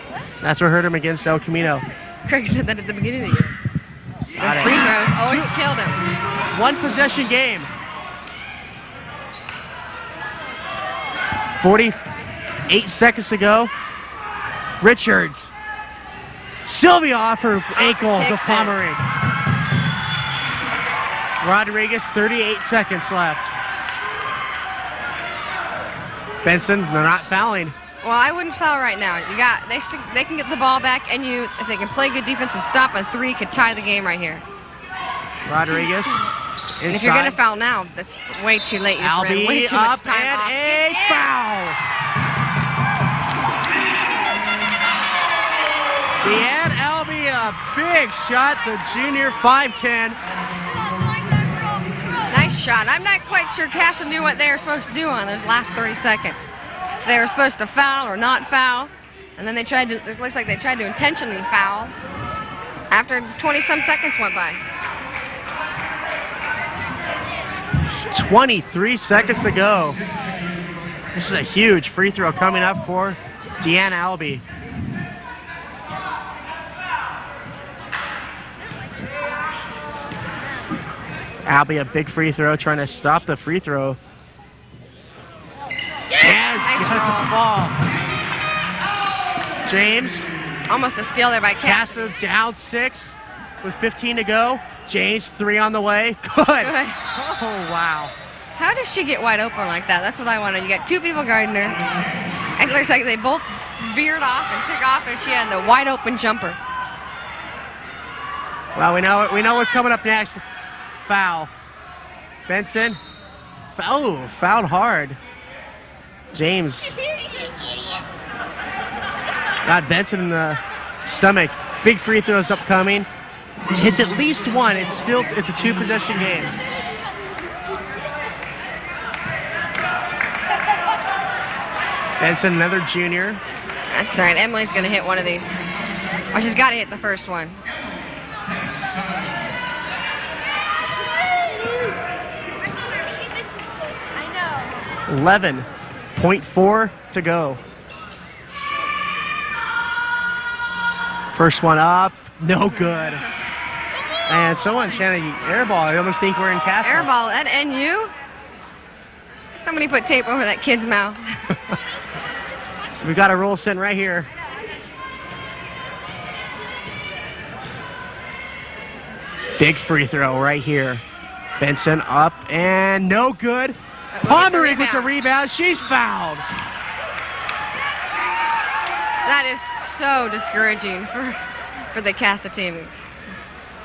That's what hurt him against El Camino. Craig said that at the beginning of the year. The free throws always killed him. 1 possession game. 48 seconds to go. Richards. Sylvia off her ankle to Pomerink. Rodriguez, 38 seconds left. Benson, they're not fouling. Well, I wouldn't foul right now. They can get the ball back, and if they can play good defense and stop a 3, could tie the game right here. Rodriguez. Inside. And if you're going to foul now, that's way too late. You spend way too much time off. A foul. Deanne Albee, a big shot, the junior 5'10". Nice shot. I'm not quite sure Casa knew what they were supposed to do on those last 30 seconds. They were supposed to foul or not foul, and then it looks like they tried to intentionally foul after 20-some seconds went by. 23 seconds to go. This is a huge free throw coming up for Deanne Albee. Albee, a big free throw, trying to stop the free throw. And Nice got the ball. James. Almost a steal there by Casa. Casa down 6 with 15 to go. James, 3 on the way. Good. Oh, wow. How does she get wide open like that? That's what I wanted. You got 2 people guarding her. It looks like they both veered off and took off, and she had the wide open jumper. Well, we know what's coming up next. Foul. Benson. Oh, fouled hard. James. Got Benson in the stomach. Big free throws upcoming. Hits at least 1. It's a 2-possession game. Benson, another junior. That's all right. Emily's going to hit one of these. Oh, she's got to hit the first one. I know. 11.4 to go. First one up. No good. And someone chanted airball. I almost think we're in Casa. Airball at NU? Somebody put tape over that kid's mouth. We've got a roll sent right here. Big free throw right here. Benson up and no good. Pomerink with the rebound. She's fouled. That is so discouraging for the Casa team.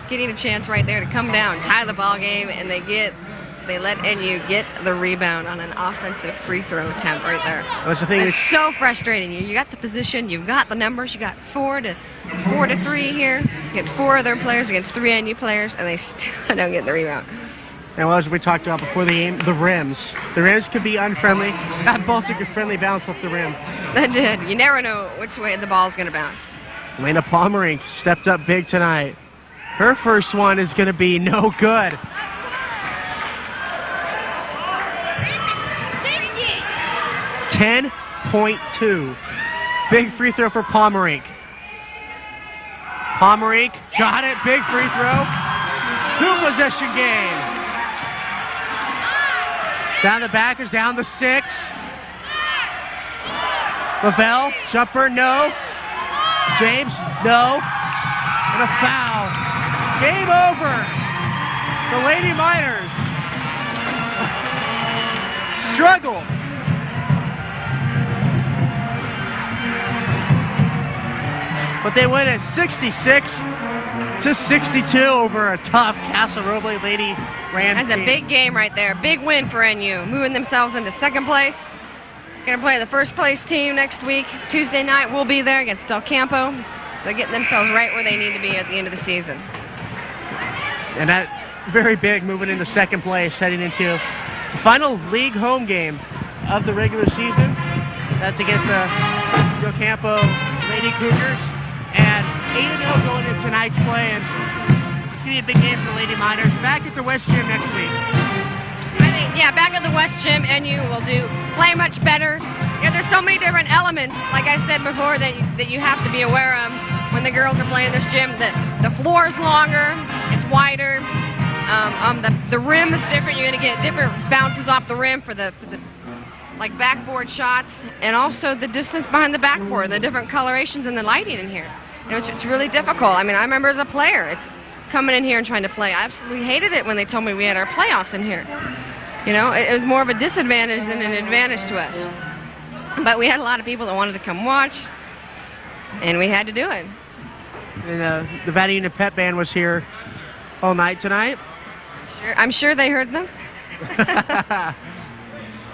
Getting a chance right there to come down, tie the ball game, and they get they let NU get the rebound on an offensive free throw attempt right there. That's the thing. It's so frustrating. You got the position, you've got the numbers, you got 4 to 3 here. You get 4 of their players against 3 NU players, and they still don't get the rebound. And well, as we talked about before the game, the rims. The rims could be unfriendly. That ball took a friendly bounce off the rim. That did. You never know which way the ball's going to bounce. Lena Pomerink stepped up big tonight. Her first one is going to be no good. .2. Big free throw for Pomerink. Pomerink got it. Big free throw. 2-possession game. Down the backers, down the 6. Lavelle, jumper, no. James, no. And a foul. Game over. The Lady Miners struggle. But they win at 66-62 over a tough Casa Roble Lady Rams That's a big game right there. Big win for NU. Moving themselves into 2nd place. Going to play the 1st place team next week. Tuesday night we'll be there against Del Campo. They're getting themselves right where they need to be at the end of the season. And that very big, moving into 2nd place, heading into the final league home game of the regular season. That's against the Del Campo Lady Cougars. And 8-0 going into tonight's play. And it's going to be a big game for the Lady Miners. Back at the West Gym next week. I think, yeah, back at the West Gym, NU will play much better. Yeah, there's so many different elements, like I said before, that you have to be aware of when the girls are playing this gym. The floor is longer, it's wider. The rim is different. You're going to get different bounces off the rim for the like backboard shots, and also the distance behind the backboard, the different colorations and the lighting in here. You know, it's really difficult. I mean, I remember as a player, it's coming in here and trying to play. I absolutely hated it when they told me we had our playoffs in here. You know, it was more of a disadvantage than an advantage to us. But we had a lot of people that wanted to come watch, and we had to do it. And the Nevada Union Pep Band was here all night tonight. I'm sure they heard them.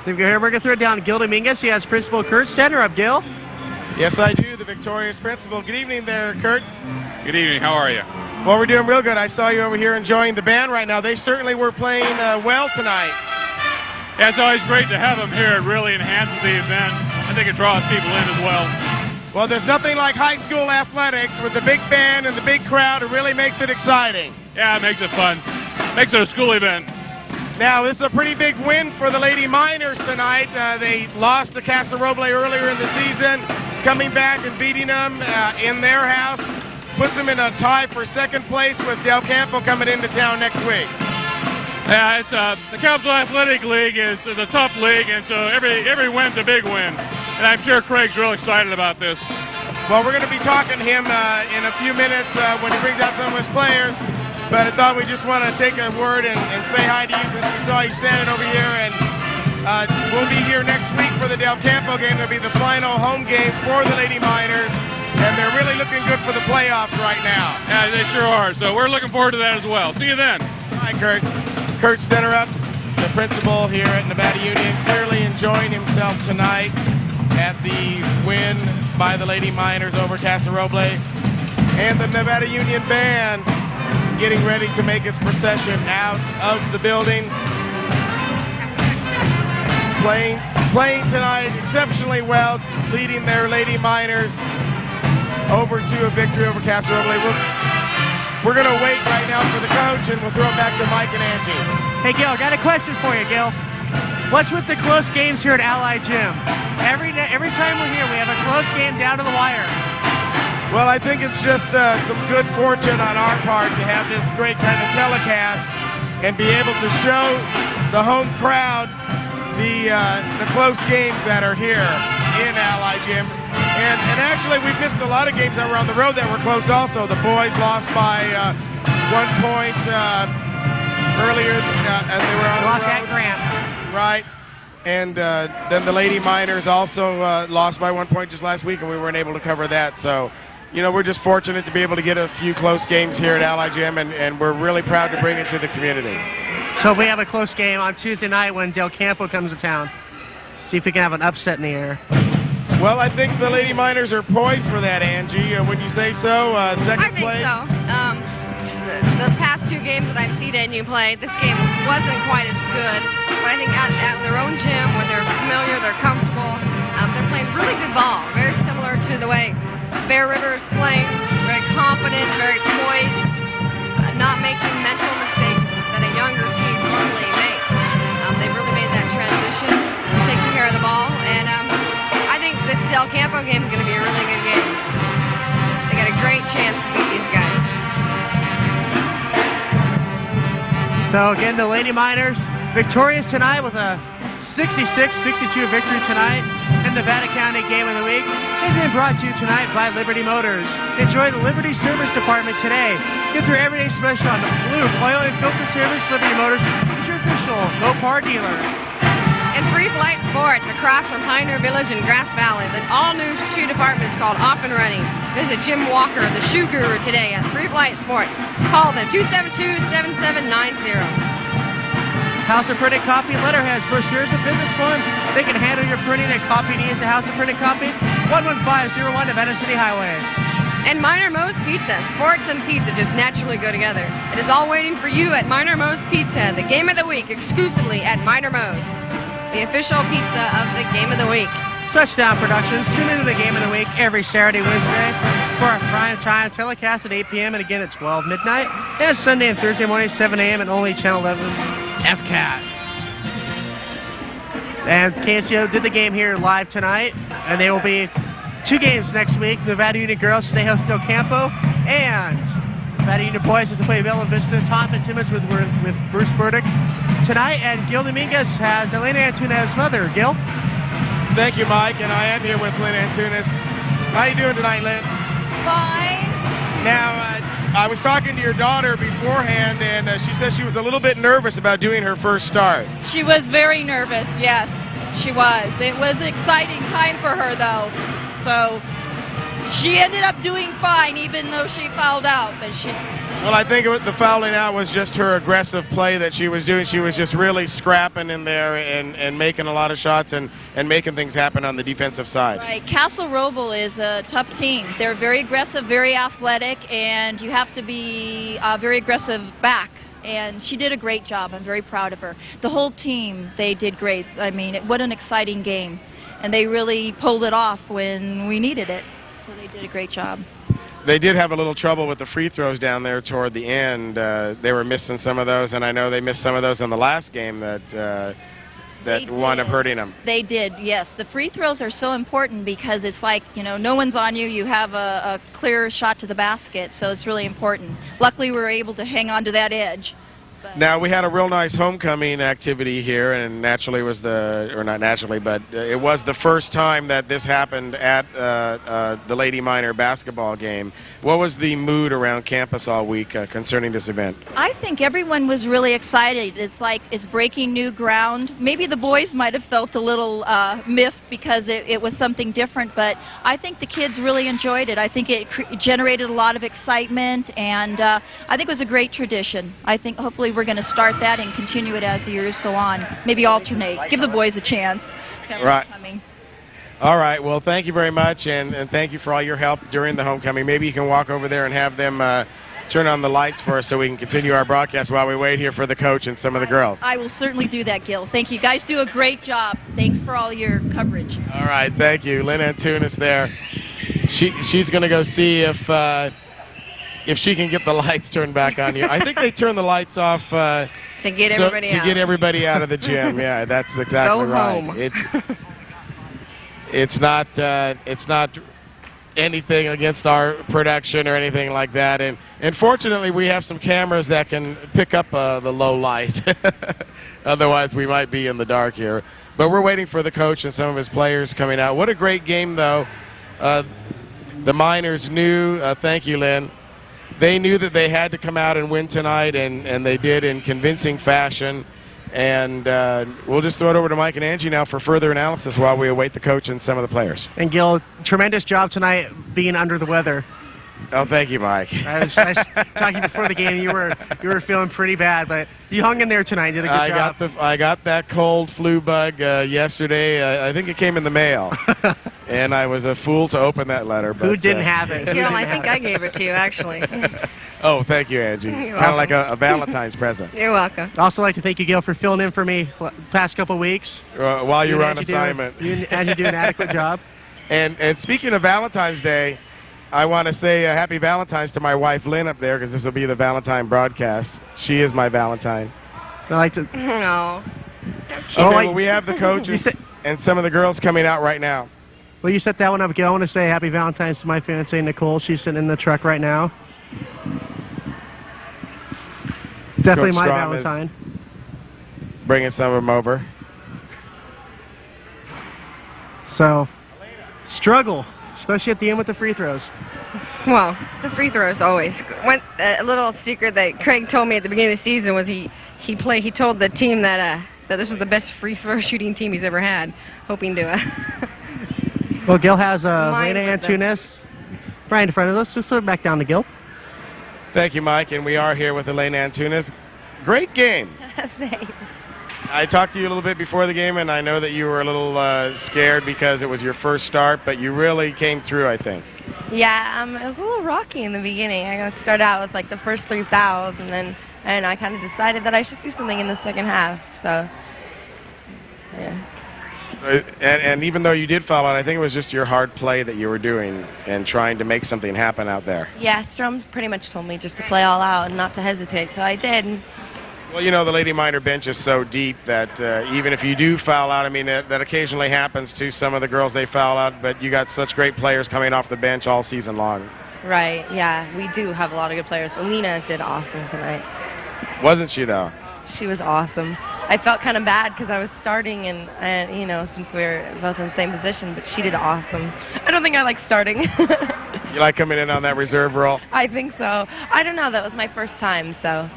We're going to throw it down to Gil Dominguez. He has Principal Kurt. Center up, Gil. Yes, I do, the victorious principal. Good evening there, Kurt. Good evening. How are you? Well, we're doing real good. I saw you over here enjoying the band right now. They certainly were playing well tonight. Yeah, it's always great to have them here. It really enhances the event. I think it draws people in as well. Well, there's nothing like high school athletics with the big band and the big crowd. It really makes it exciting. Yeah, it makes it fun. Makes it a school event. Now, this is a pretty big win for the Lady Miners tonight. They lost to Casa Roble earlier in the season. Coming back and beating them in their house puts them in a tie for 2nd place with Del Campo coming into town next week. Yeah, it's the Capital Athletic League is a tough league, and so every win's a big win. And I'm sure Craig's real excited about this. Well, we're going to be talking to him in a few minutes when he brings out some of his players. But I thought we just want to take a word and say hi to you since we saw you standing over here. And we'll be here next week for the Del Campo game. There'll be the final home game for the Lady Miners. And they're really looking good for the playoffs right now. Yeah, they sure are. So we're looking forward to that as well. See you then. Hi, Kurt. Kurt Stenerup, the principal here at Nevada Union, clearly enjoying himself tonight at the win by the Lady Miners over Casa Roble. And the Nevada Union band getting ready to make its procession out of the building. Playing tonight exceptionally well, leading their Lady Miners over to a victory over Casa Roble. We're going to wait right now for the coach, and we'll throw it back to Mike and Angie. Hey, Gil, I got a question for you, Gil. What's with the close games here at Ali Gym? Every time we're here, we have a close game down to the wire. Well, I think it's just some good fortune on our part to have this great kind of telecast and be able to show the home crowd the close games that are here in Ali Gym. And actually, we've missed a lot of games that were on the road that were close also. The boys lost by 1 point earlier, and they were on the road. Lost at Grant. Right. And then the Lady Miners also lost by 1 point just last week, and we weren't able to cover that. So, you know, we're just fortunate to be able to get a few close games here at Ali Gym, and we're really proud to bring it to the community. So we have a close game on Tuesday night when Del Campo comes to town. See if we can have an upset in the air. Well, I think the Lady Miners are poised for that, Angie. Would you say so? Second place? I think so. The past two games that I've seen NU play, this game wasn't quite as good. But I think at their own gym, where they're familiar, they're comfortable, they're playing really good ball. Very similar to the way Bear River is playing. Very confident, very poised, not making mental mistakes that a younger team normally makes. They've really made that transition, taking care of the ball, and I think this Del Campo game is going to be a really good game. They got a great chance to beat these guys. So again, the Lady Miners victorious tonight with a 66-62 victory tonight in the Nevada County Game of the Week. It's been brought to you tonight by Liberty Motors. Enjoy the Liberty Service Department today. Get their everyday special on the blue oil and filter service. Liberty Motors is your official Mopar dealer. And Free Flight Sports across from Pioneer Village in Grass Valley. The all-new shoe department is called Off and Running. Visit Jim Walker, the shoe guru, today at Free Flight Sports. Call them 272-7790. House of Printed Copy letterheads, brochures, and business forms. They can handle your printing and copy needs at House of Printed Copy, 11501 Nevada City Highway. And Minor Moe's Pizza. Sports and pizza just naturally go together. It is all waiting for you at Minor Moe's Pizza, the game of the week, exclusively at Minor Moe's, the official pizza of the game of the week. Touchdown Productions. Tune into the game of the week every Saturday, Wednesday for our prime time telecast at 8 p.m. and again at 12 midnight. And Sunday and Thursday morning, 7 a.m. and only Channel 11 FCAT. And KCO did the game here live tonight, and they will be 2 games next week. Nevada Union Girls stay host Del Campo, and Nevada Union Boys as they play Bella Vista. Tom Fitzsimmons with Bruce Burdick tonight, and Gil Dominguez has Elena Antunez's mother. Gil? Thank you, Mike, and I am here with Lynn Antunes. How you doing tonight, Lynn? Fine. Now, I was talking to your daughter beforehand, and she said she was a little bit nervous about doing her first start. She was very nervous, yes, she was. It was an exciting time for her, though. So she ended up doing fine, even though she fouled out. But well, I think the fouling out was just her aggressive play that she was doing. She was just really scrapping in there and making a lot of shots and making things happen on the defensive side. Right. Casa Roble is a tough team. They're very aggressive, very athletic, and you have to be very aggressive back. And she did a great job. I'm very proud of her. The whole team, they did great. I mean, what an exciting game. And they really pulled it off when we needed it. So they did a great job. They did have a little trouble with the free throws down there toward the end. They were missing some of those, and I know they missed some of those in the last game that wound up hurting them. They did, yes. The free throws are so important because it's like, you know, no one's on you. You have a clear shot to the basket, so it's really important. Luckily, we were able to hang on to that edge. Now, we had a real nice homecoming activity here, and naturally was not naturally, but it was the first time that this happened at the Lady Miner basketball game. What was the mood around campus all week concerning this event? I think everyone was really excited. It's like it's breaking new ground. Maybe the boys might have felt a little miffed because it was something different, but I think the kids really enjoyed it. I think it generated a lot of excitement, and I think it was a great tradition. I think hopefully we're going to start that and continue it as the years go on. Maybe alternate. Give the boys a chance. Right. All right. Well, thank you very much, and thank you for all your help during the homecoming. Maybe you can walk over there and have them turn on the lights for us so we can continue our broadcast while we wait here for the coach and some of the girls. I will certainly do that, Gil. Thank you. You guys do a great job. Thanks for all your coverage. All right. Thank you. Lynn Antunes there. She's going to go see if she can get the lights turned back on you. I think they turn the lits off to get everybody out of the gym. Yeah, that's exactly Go right. home. It's not anything against our production or anything like that. And fortunately, we have some cameras that can pick up the low light. Otherwise, we might be in the dark here. But we're waiting for the coach and some of his players coming out. What a great game, though. The Miners knew. Thank you, Lynn. They knew that they had to come out and win tonight, and they did in convincing fashion. And we'll just throw it over to Mike and Angie now for further analysis while we await the coach and some of the players. And Gil, tremendous job tonight being under the weather. Oh, thank you, Mike. I was talking before the game. You were feeling pretty bad, but you hung in there tonight. Did a good job. I got that cold flu bug yesterday. I think it came in the mail, and I was a fool to open that letter. But, Who didn't have it? Gil, I think I gave it to you, actually. Oh, thank you, Angie. You're Kind of like welcome. a Valentine's present. You're welcome. I'd also like to thank you, Gil, for filling in for me the past couple weeks. While you were on assignment. And you do an adequate job. And speaking of Valentine's Day, I want to say happy Valentine's to my wife, Lynn, up there, because this will be the Valentine broadcast. She is my Valentine. I like to... No. Okay, well, we have the coaches and some of the girls coming out right now. Well, you set that one up, Gil. I want to say happy Valentine's to my fiancée, Nicole. She's sitting in the truck right now. Definitely Coach my Strom Valentine. Bringing some of them over. So, struggle, especially at the end with the free throws. Well, the free throws always. A little secret that Craig told me at the beginning of the season was he told the team that this was the best free throw shooting team he's ever had, hoping to. Well, Gil has Mine Lena with Antunes right in front of us. Just throw it back down to Gil. Thank you, Mike, and we are here with Elena Antunes. Great game. Thanks. I talked to you a little bit before the game, and I know that you were a little scared because it was your first start, but you really came through, I think. Yeah, it was a little rocky in the beginning. I got to start out with like the first 3 fouls, and then I kind of decided that I should do something in the second half. So, yeah. So, and even though you did foul out, I think it was just your hard play that you were doing and trying to make something happen out there. Yeah, Strom pretty much told me just to play all out and not to hesitate, so I did. Well, you know, the Lady Minor bench is so deep that even if you do foul out, I mean, that occasionally happens to some of the girls they foul out, but you got such great players coming off the bench all season long. Right, yeah, we do have a lot of good players. Alina did awesome tonight. Wasn't she, though? She was awesome. I felt kind of bad because I was starting, and you know, since we were both in the same position, but she did awesome. I don't think I like starting. You like coming in on that reserve role? I think so. I don't know. That was my first time, so.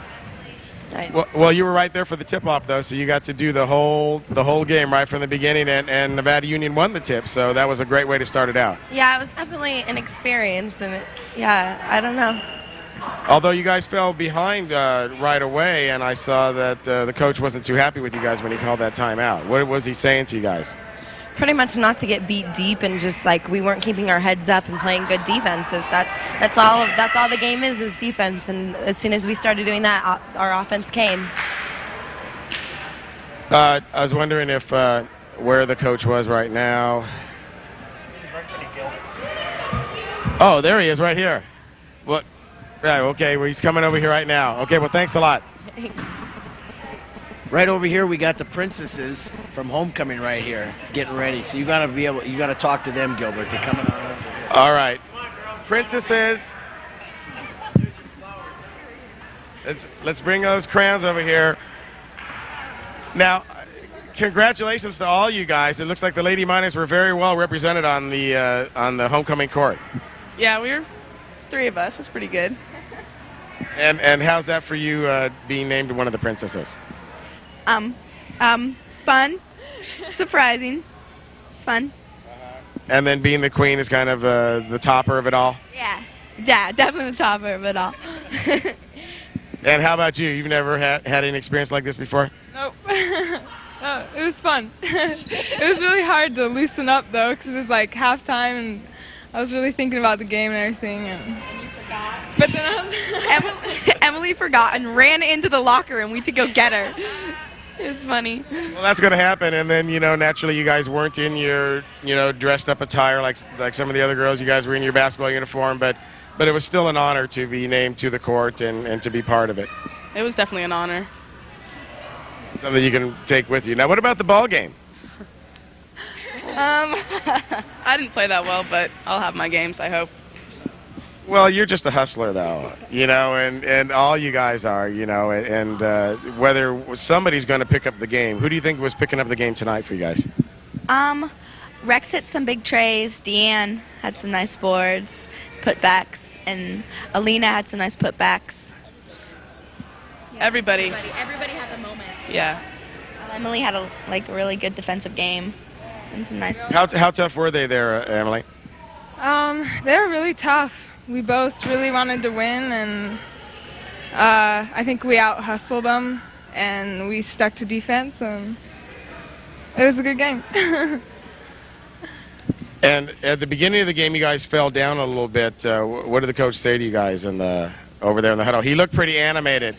Well, you were right there for the tip-off, though, so you got to do the whole game right from the beginning, and Nevada Union won the tip, so that was a great way to start it out. Yeah, it was definitely an experience, and yeah, I don't know. Although you guys fell behind right away, and I saw that the coach wasn't too happy with you guys when he called that timeout. What was he saying to you guys? Pretty much not to get beat deep, and just like we weren't keeping our heads up and playing good defense. That's all the game is defense. And as soon as we started doing that, our offense came. I was wondering if where the coach was right now. Oh, there he is, right here. What? Right. Okay. Well, he's coming over here right now. Okay. Well, thanks a lot. Right over here, we got the princesses from homecoming right here, getting ready. So you gotta talk to them, Gilbert. They're coming on over here. All right, princesses. Let's bring those crowns over here. Now, congratulations to all you guys. It looks like the Lady Miners were very well represented on the homecoming court. Yeah, we were 3 of us. That's pretty good. And how's that for you being named one of the princesses? Fun, surprising. It's fun. And then being the queen is kind of the topper of it all? Yeah, definitely the topper of it all. And how about you? You've never had any experience like this before? Nope. Oh, it was fun. It was really hard to loosen up, though, because it was like halftime, and I was really thinking about the game and everything. And you forgot? But then Emily forgot and ran into the locker room. We had to go get her. It was funny. Well, that's going to happen, and then, you know, naturally you guys weren't in your, you know, dressed up attire like some of the other girls. You guys were in your basketball uniform, but it was still an honor to be named to the court and to be part of it. It was definitely an honor. Something you can take with you. Now, what about the ball game? I didn't play that well, but I'll have my games, I hope. Well, you're just a hustler, though, you know, and all you guys are, you know, and whether somebody's going to pick up the game. Who do you think was picking up the game tonight for you guys? Rex hit some big trays. Deanne had some nice boards, putbacks, and Alina had some nice putbacks. Yeah, everybody had a moment. Yeah. Emily had a really good defensive game and some nice. How tough were they there, Emily? They were really tough. we both really wanted to win, and I think we out-hustled them, and we stuck to defense, and it was a good game. And at the beginning of the game, you guys fell down a little bit. What did the coach say to you guys over there in the huddle? He looked pretty animated.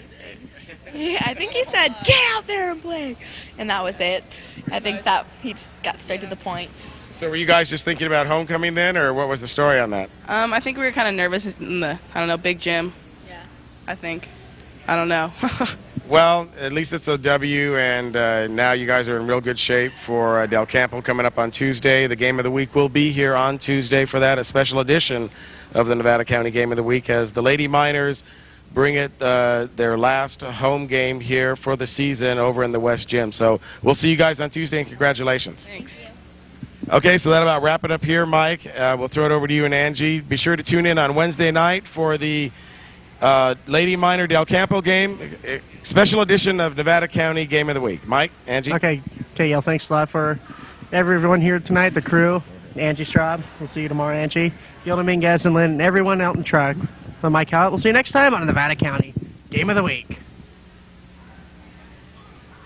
Yeah, I think he said, "Get out there and play," and that was it. I think that he just got straight to the point. So were you guys just thinking about homecoming then, or what was the story on that? I think we were kind of nervous in the, big gym. Yeah. I think. I don't know. Well, at least it's a W, and now you guys are in real good shape for Del Campo coming up on Tuesday. The game of the week will be here on Tuesday for that, a special edition of the Nevada County Game of the Week, as the Lady Miners bring it their last home game here for the season over in the West Gym. So we'll see you guys on Tuesday, and congratulations. Thanks. Okay, so that'll about wrap it up here, Mike. We'll throw it over to you and Angie. Be sure to tune in on Wednesday night for the Lady Miner Del Campo game, special edition of Nevada County Game of the Week. Mike, Angie? Okay, Yale, thanks a lot for everyone here tonight, the crew, Angie Strobe. We'll see you tomorrow, Angie. Gil Dominguez and Lynn, and everyone out in the truck. I'm Mike Hallett. We'll see you next time on Nevada County Game of the Week.